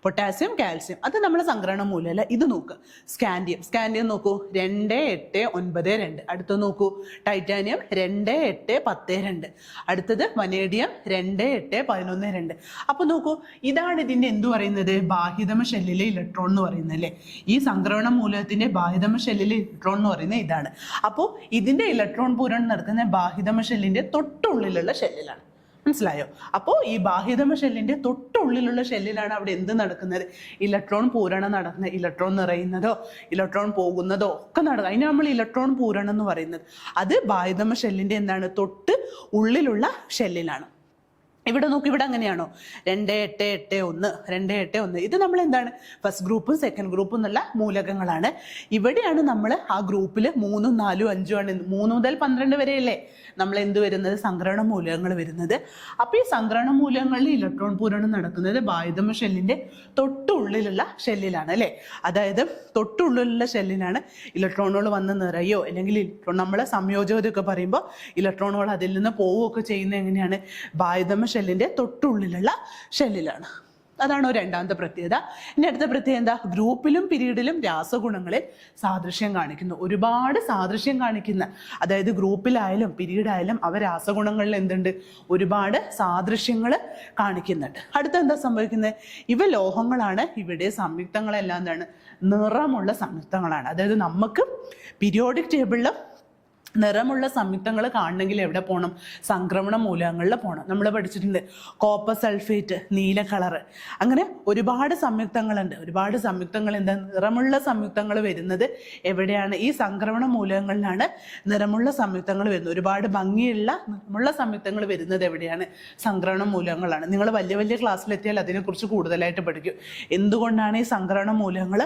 പൊട്ടാസ്യം കാൽസ്യം, അത് നമ്മുടെ സംക്രമണ മൂലമല്ല. ഇത് നോക്ക്, സ്കാൻഡിയം നോക്കൂ 2 8 9 2. അടുത്ത് നോക്കൂ, ടൈറ്റാനിയം 2 8 10 2. അടുത്തത് വനേഡിയം 2 8 11 2. അപ്പൊ നോക്കൂ, ഇതാണ് ഇതിന്റെ എന്തു പറയുന്നത്, ബാഹ്യതമ ഷെല്ലിലെ ഇലക്ട്രോൺ എന്ന് പറയുന്നത് അല്ലേ. ഈ സംക്രമണ മൂലകത്തിന്റെ ബാഹ്യതമ ഷെല്ലിലെ ഇലക്ട്രോൺ എന്ന് പറയുന്നത് ഇതാണ്. അപ്പോൾ ഇതിന്റെ ഇലക്ട്രോൺ പൂരണം നടക്കുന്ന ബാഹ്യതമ ഷെല്ലിന്റെ തൊട്ടുള്ളിലുള്ള ഷെല്ലിലാണ്. മനസ്സിലായോ? അപ്പോൾ ഈ ബാഹ്യതമ ഷെല്ലിന്റെ തൊട്ടുള്ളിലുള്ള ഷെല്ലിലാണ് അവിടെ എന്ത് നടക്കുന്നത്, ഇലക്ട്രോൺ പൂരണം നടക്കുന്നത്. ഇലക്ട്രോൺ നിറയുന്നതോ ഇലക്ട്രോൺ പോകുന്നതോ ഒക്കെ നടക്കുക, അതിന് നമ്മൾ ഇലക്ട്രോൺ പൂരണം എന്ന് പറയുന്നത്. അത് ബാഹ്യതമ ഷെല്ലിന്റെ തൊട്ട് ഉള്ളിലുള്ള ഷെല്ലിലാണ്. ഇവിടെ നോക്ക്, ഇവിടെ അങ്ങനെയാണോ? 2 8 8 1 2 8 1. ഇത് നമ്മൾ ഫസ്റ്റ് ഗ്രൂപ്പും സെക്കൻഡ് ഗ്രൂപ്പും എന്നുള്ള മൂലകങ്ങളാണ്. ഇവിടെയാണ് നമ്മൾ ആ ഗ്രൂപ്പിൽ 3 4 5 ആണ്. 3 മുതൽ 12 വരെയല്ലേ നമ്മൾ എന്ത് വരുന്നത്, സംക്രമണ മൂലകങ്ങൾ വരുന്നത്. അപ്പോൾ ഈ സംക്രമണ മൂലകങ്ങളിൽ ഇലക്ട്രോൺ പൂരണം നടക്കുന്നത് ബാഹ്യതമ ഷെല്ലിന്റെ തൊട്ടുള്ളിലുള്ള ഷെല്ലിലാണ് അല്ലേ. അതായത് തൊട്ടുള്ളിലുള്ള ഷെല്ലിലാണ് ഇലക്ട്രോണുകൾ വന്ന് നിറയോ അല്ലെങ്കിൽ നമ്മളെ സംയോജകതൊക്കെ പറയുമ്പോൾ ഇലക്ട്രോണുകൾ അതിൽ നിന്ന് പോവുകയൊക്കെ ചെയ്യുന്നത് എങ്ങനെയാണ്, ബാഹ്യതമ ഷെല്ലിന്റെ തൊട്ടുള്ളിലുള്ള ഷെല്ലിലാണ്. അതാണ് രണ്ടാമത്തെ പ്രത്യേകത. ഇനി അടുത്ത പ്രത്യേകത എന്താ, ഗ്രൂപ്പിലും പിരീഡിലും രാസഗുണങ്ങളിൽ സാദൃശ്യം കാണിക്കുന്നു. ഒരുപാട് സാദൃശ്യം കാണിക്കുന്ന, അതായത് ഗ്രൂപ്പിലായാലും പിരീഡായാലും അവ രാസഗുണങ്ങളിൽ ഒരുപാട് സാദൃശ്യങ്ങൾ കാണിക്കുന്നുണ്ട്. അടുത്ത എന്താ സംഭവിക്കുന്നത്, ഇവ ലോഹങ്ങളാണ്. ഇവിടെ സംയുക്തങ്ങളെല്ലാം നിറമുള്ള സംയുക്തങ്ങളാണ്. അതായത് നമുക്ക് പീരിയോഡിക് ടേബിളിലും നിറമുള്ള സംയുക്തങ്ങൾ കാണണമെങ്കിൽ എവിടെ പോകണം, സംക്രമണ മൂലകങ്ങളിൽ പോകണം. നമ്മൾ പഠിച്ചിട്ടുണ്ട് കോപ്പർ സൾഫേറ്റ് നീല കളറ്, അങ്ങനെ ഒരുപാട് സംയുക്തങ്ങളുണ്ട്. ഒരുപാട് സംയുക്തങ്ങൾ നിറമുള്ള സംയുക്തങ്ങൾ വരുന്നത് എവിടെയാണ്, ഈ സംക്രമണ മൂലകങ്ങളിലാണ് നിറമുള്ള സംയുക്തങ്ങൾ വരുന്നത്. ഒരുപാട് ഭംഗിയുള്ള നിറമുള്ള സംയുക്തങ്ങൾ വരുന്നത് എവിടെയാണ്, സംക്രമണ മൂലകങ്ങളാണ്. നിങ്ങൾ വലിയ വലിയ ക്ലാസ്സിലെത്തിയാൽ അതിനെക്കുറിച്ച് കൂടുതലായിട്ട് പഠിക്കും. എന്തുകൊണ്ടാണ് ഈ സംക്രമണ മൂലകങ്ങൾ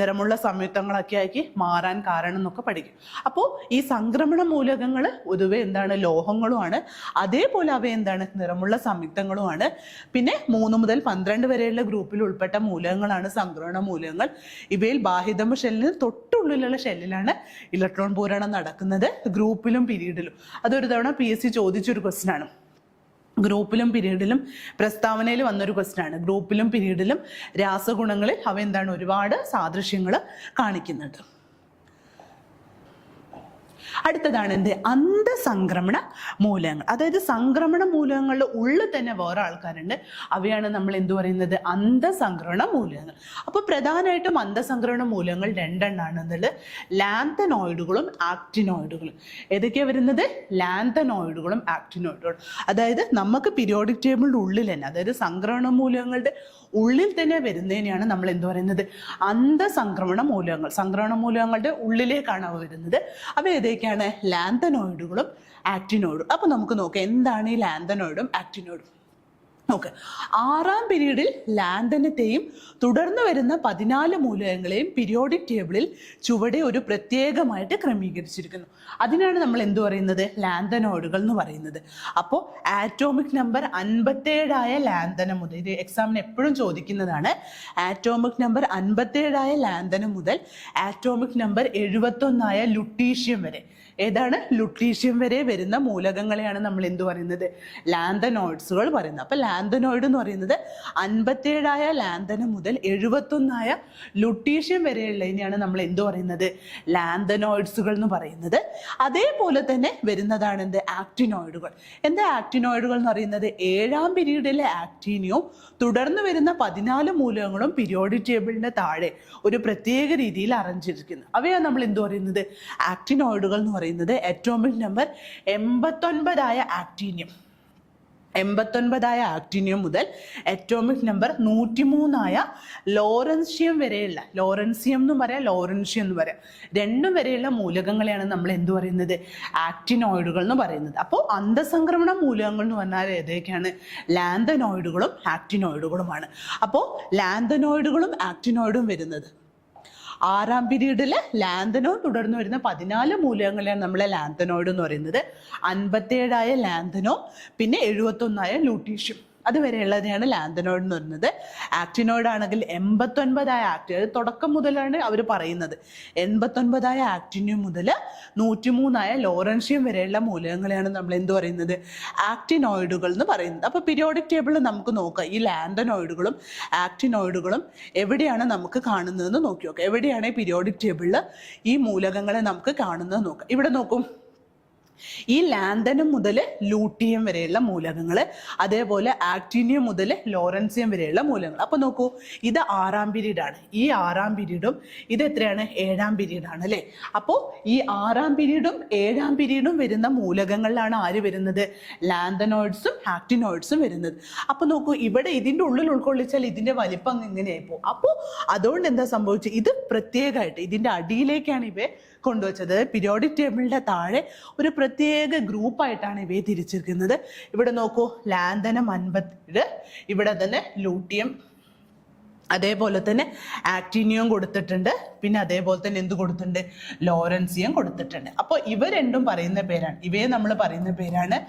നിറമുള്ള സംയുക്തങ്ങളൊക്കെ ആക്കി മാറാൻ കാരണം എന്നൊക്കെ പഠിക്കും. അപ്പോൾ ഈ സംക്രമണ മൂലകങ്ങൾ പൊതുവെ ലോഹങ്ങളുമാണ്. അതേപോലെ അവ നിറമുള്ള സംയുക്തങ്ങളുമാണ്. പിന്നെ 3 മുതൽ 12 വരെയുള്ള ഗ്രൂപ്പിൽ ഉൾപ്പെട്ട മൂലകങ്ങളാണ് സംക്രമണ മൂലകങ്ങൾ. ഇവയിൽ ബാഹ്യതമ ഷെല്ലിന് തൊട്ടുള്ളിലുള്ള ഷെല്ലിലാണ് ഇലക്ട്രോൺ പൂരണം നടക്കുന്നത്, ഗ്രൂപ്പിലും പിരീഡിലും. അതൊരു തവണ PSC ചോദിച്ചൊരു ക്വസ്റ്റ്യൻ ആണ്. ഗ്രൂപ്പിലും പിരീഡിലും പ്രസ്താവനയിൽ വന്നൊരു ക്വസ്റ്റ്യൻ ആണ്. ഗ്രൂപ്പിലും പിരീഡിലും രാസഗുണങ്ങളിൽ അവ ഒരുപാട് സാദൃശ്യങ്ങൾ കാണിക്കുന്നുണ്ട്. അടുത്തതാണ് അന്തസംക്രമണ മൂലകങ്ങൾ. അതായത് സംക്രമണ മൂലകങ്ങളുടെ ഉള്ളിൽ തന്നെ വേറെ ആൾക്കാരുണ്ട്. അവയാണ് നമ്മൾ എന്തു പറയുന്നത്, അന്തസംക്രമണ മൂലകങ്ങൾ. അപ്പോൾ പ്രധാനമായിട്ടും അന്തസംക്രമണ മൂലകങ്ങൾ 2 എണ്ണാണ്, ലാന്തനോയിഡുകളും ആക്ടിനോയിഡുകളും. ഏതൊക്കെയാണ് വരുന്നത്, ലാന്തനോയിഡുകളും ആക്ടിനോയിഡുകളും. അതായത് നമുക്ക് പീരിയോഡിക് ടേബിളിൻ്റെ ഉള്ളിൽ തന്നെ, അതായത് സംക്രമണ മൂലകങ്ങളുടെ ഉള്ളിൽ തന്നെ വരുന്നതിനെയാണ് നമ്മൾ എന്തു പറയുന്നത്, അന്തസംക്രമണ മൂലകങ്ങൾ. സംക്രമണ മൂലകങ്ങളുടെ ഉള്ളിലേക്കാണ് അവ വരുന്നത്. അവ ഏതൊക്കെയാണ്, ലാന്തനോയിഡുകളും ആക്ടിനോയിഡും. അപ്പൊ നമുക്ക് നോക്കാം എന്താണ് ഈ ലാന്തനോയിഡും ആക്ടിനോയിഡും. ഓക്കെ, 6ാം പീരീഡിൽ ലാന്തനത്തെയും തുടർന്ന് വരുന്ന 14 മൂലകങ്ങളെയും പീരിയോഡിക് ടേബിളിൽ ചുവടെ ഒരു പ്രത്യേകമായിട്ട് ക്രമീകരിച്ചിരിക്കുന്നു. അതിനാണ് നമ്മൾ എന്തു പറയുന്നത്, ലാന്തനോയിഡുകൾ എന്ന് പറയുന്നത്. അപ്പോൾ ആറ്റോമിക് നമ്പർ 57 ലാന്തനം മുതൽ, ഇത് എക്സാമിന് എപ്പോഴും ചോദിക്കുന്നതാണ്, ആറ്റോമിക് നമ്പർ 57 ലാന്തനം മുതൽ ആറ്റോമിക് നമ്പർ 71 ലുട്ടീഷ്യം വരെ, ഏതാണ് ലുട്ടീഷ്യം വരെ വരുന്ന മൂലകങ്ങളെയാണ് നമ്മൾ എന്തു പറയുന്നത്, ലാന്തനോയിഡ്സുകൾ പറയുന്നത്. അപ്പൊ ലാന്തനോയിഡ് എന്ന് പറയുന്നത് 57 ലാന്തനം മുതൽ 71 ലുട്ടീഷ്യം വരെയുള്ളതിനെയാണ് നമ്മൾ എന്തു പറയുന്നത്, ലാന്തനോയിഡ്സുകൾ എന്ന് പറയുന്നത്. അതേപോലെ തന്നെ വരുന്നതാണ് ആക്ടിനോയിഡുകൾ. എന്താ ആക്ടിനോയിഡുകൾ എന്ന് പറയുന്നത്, 7ാം പീരീഡിലെ ആക്ടീനിയവും തുടർന്ന് വരുന്ന 14 മൂലകങ്ങളും പീരിയോഡിക് ടേബിളിന്റെ താഴെ ഒരു പ്രത്യേക രീതിയിൽ അറഞ്ചിരിക്കുന്നു. അവയാണ് നമ്മൾ എന്തു പറയുന്നത്, ആക്ടിനോയിഡുകൾ എന്ന് പറയുന്നത്. അറ്റോമിക് നമ്പർ 89 ആക്ടീനിയം, 89 ആക്ടീനിയം മുതൽ അറ്റോമിക് നമ്പർ 103 ലോറൻഷ്യം വരെയുള്ള, ലോറൻസിയം എന്ന് പറയാം, ലോറൻഷ്യം എന്ന് പറയാം, രണ്ടും വരെയുള്ള മൂലകങ്ങളെയാണ് നമ്മൾ എന്തു പറയുന്നത്, ആക്ടിനോയിഡുകൾ എന്ന് പറയുന്നത്. അപ്പോൾ അന്തസംക്രമണ മൂലകങ്ങൾ എന്ന് പറഞ്ഞാൽ ഏതൊക്കെയാണ്, ലാന്തനോയിഡുകളും ആക്ടിനോയിഡുകളുമാണ്. അപ്പോൾ ലാന്തനോയിഡുകളും ആക്ടിനോയിഡും വരുന്നത് 6ാം പീരീഡിൽ ലാന്തനോഡ് തുടർന്ന് വരുന്ന 14 മൂലകങ്ങളെയാണ് നമ്മളെ ലാന്തനോയിഡ് എന്ന് പറയുന്നത്. 57 ലാന്തനോ, പിന്നെ 71 ലൂട്ടീഷ്യം, അതുവരെയുള്ളതിനെയാണ് ലാന്തനോയിഡ് എന്ന് പറയുന്നത്. ആക്ടിനോയിഡ് ആണെങ്കിൽ 89 ആക്ടിൻ, അത് തുടക്കം മുതലാണ് അവർ പറയുന്നത്. 89 ആക്ടിനിയം മുതൽ 103 ലോറൻഷ്യം വരെയുള്ള മൂലകങ്ങളെയാണ് നമ്മൾ എന്ത് പറയുന്നത്, ആക്ടിനോയിഡുകൾ എന്ന് പറയുന്നത്. അപ്പോൾ പീരിയോഡിക് ടേബിളിൽ നമുക്ക് നോക്കാം ഈ ലാന്തനോയിഡുകളും ആക്ടിനോയിഡുകളും എവിടെയാണ് നമുക്ക് കാണുന്നതെന്ന് നോക്കി നോക്കാം. എവിടെയാണ് ഈ പീരിയോഡിക് ടേബിളിൽ ഈ മൂലകങ്ങളെ നമുക്ക് കാണുന്നത് നോക്കാം. ഇവിടെ നോക്കും, ഈ ലാന്തനം മുതൽ ലൂട്ടിയം വരെയുള്ള മൂലകങ്ങൾ, അതേപോലെ ആക്ടീനിയം മുതൽ ലോറൻസിയം വരെയുള്ള മൂലകങ്ങൾ. അപ്പോൾ നോക്കൂ, ഇത് 6ാം പീരീഡാണ്, ഈ 6ാം പീരീഡും ഇത് എത്രയാണ്, 7ാം പീരീഡാണ് അല്ലേ. അപ്പോൾ ഈ 6ാം പീരീഡും 7ാം പീരീഡും വരുന്ന മൂലകങ്ങളിലാണ് ആര് വരുന്നത്, ലാന്തനോയിഡ്സും ആക്ടിനോയിഡ്സും വരുന്നത്. അപ്പോൾ നോക്കൂ, ഇവിടെ ഇതിൻ്റെ ഉള്ളിൽ ഉൾക്കൊള്ളിച്ചാൽ ഇതിൻ്റെ വലിപ്പം എങ്ങനെയായി പോകും. അപ്പോൾ അതുകൊണ്ട് എന്താ സംഭവിച്ചത്, ഇത് പ്രത്യേകമായിട്ട് ഇതിൻ്റെ അടിയിലേക്കാണ് ഇവയെ കൊണ്ടുവച്ചത്. പീരിയോഡിക് ടേബിളിൻ്റെ താഴെ ഒരു പ്രത്യേക ഗ്രൂപ്പായിട്ടാണ് ഇവയെ തിരിച്ചിരിക്കുന്നത്. ഇവിടെ നോക്കൂ, ലാന്തനം 57, ഇവിടെ തന്നെ ലൂട്ടിയം, അതേപോലെ തന്നെ ആക്ടീനിയം കൊടുത്തിട്ടുണ്ട്, പിന്നെ അതേപോലെ തന്നെ എന്ത് കൊടുത്തിട്ടുണ്ട്, ലോറൻസിയം കൊടുത്തിട്ടുണ്ട്. അപ്പോൾ ഇവ രണ്ടും പറയുന്ന പേരാണ്, ഇവയെ നമ്മൾ പറയുന്ന പേരാണ്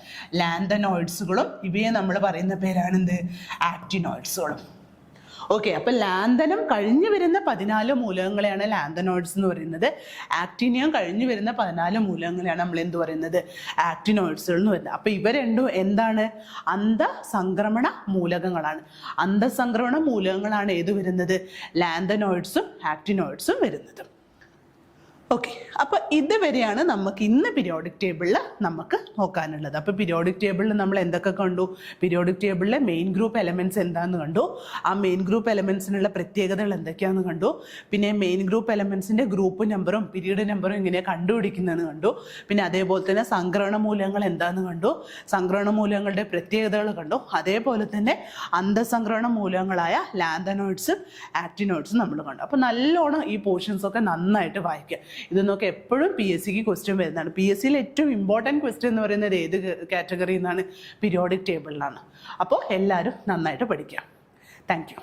ലാന്തനോയിഡ്സുകളും, ഇവയെ നമ്മൾ പറയുന്ന പേരാണ് എന്ത്, ആക്ടിനോയിഡ്സുകളും. ഓക്കെ, അപ്പം ലാന്തനം കഴിഞ്ഞു വരുന്ന 14 മൂലകങ്ങളെയാണ് ലാന്തനോയിഡ്സ് എന്ന് പറയുന്നത്. ആക്ടീനിയം കഴിഞ്ഞു വരുന്ന 14 മൂലകങ്ങളെയാണ് നമ്മൾ എന്ത് പറയുന്നത്, ആക്ടിനോയിഡ്സുകൾ എന്ന് പറയുന്നത്. അപ്പം ഇവ രണ്ടും എന്താണ്, അന്തസംക്രമണ മൂലകങ്ങളാണ്. അന്തസംക്രമണ മൂലകങ്ങളാണ് ഏത് വരുന്നത്, ലാന്തനോയിഡ്സും ആക്ടിനോയിഡ്സും വരുന്നത്. ഓക്കെ, അപ്പോൾ ഇതുവരെയാണ് നമുക്ക് ഇന്ന് പീരിയോഡിക് ടേബിളിൽ നമുക്ക് നോക്കാനുള്ളത്. അപ്പോൾ പീരിയോഡിക് ടേബിളിൽ നമ്മൾ എന്തൊക്കെ കണ്ടു, പീരിയോഡിക് ടേബിളിലെ മെയിൻ ഗ്രൂപ്പ് എലമെൻറ്റ്സ് എന്താണെന്ന് കണ്ടു, ആ മെയിൻ ഗ്രൂപ്പ് എലമെൻറ്റ്സിനുള്ള പ്രത്യേകതകൾ എന്തൊക്കെയാണെന്ന് കണ്ടു, പിന്നെ മെയിൻ ഗ്രൂപ്പ് എലമെൻറ്റ്സിൻ്റെ ഗ്രൂപ്പ് നമ്പറും പീരീഡ് നമ്പറും എങ്ങനെയാണ് കണ്ടുപിടിക്കുന്നതെന്ന് കണ്ടു, പിന്നെ അതേപോലെ തന്നെ സംക്രമണ മൂലകങ്ങൾ എന്താണെന്ന് കണ്ടു, സംക്രമണ മൂലകങ്ങളുടെ പ്രത്യേകതകൾ കണ്ടു, അതേപോലെ തന്നെ അന്തസംക്രമണ മൂലകങ്ങളായ ലാന്തനോയിഡ്സും ആക്ടിനോയിഡ്സും നമ്മൾ കണ്ടു. അപ്പോൾ നല്ലോണം ഈ പോർഷൻസൊക്കെ നന്നായിട്ട് വായിക്കുക. ഇതൊക്കെ എപ്പോഴും PSCക്ക് ക്വസ്റ്റ്യൻ വരുന്നതാണ്. PSCയിൽ ഏറ്റവും ഇമ്പോർട്ടൻറ്റ് ക്വസ്റ്റ്യൻ എന്ന് പറയുന്നത് ഏത് കാറ്റഗറിയിൽ നിന്നാണ്, പീരിയോഡിക് ടേബിളിലാണ്. അപ്പോൾ എല്ലാവരും നന്നായിട്ട് പഠിക്കുക. Thank you.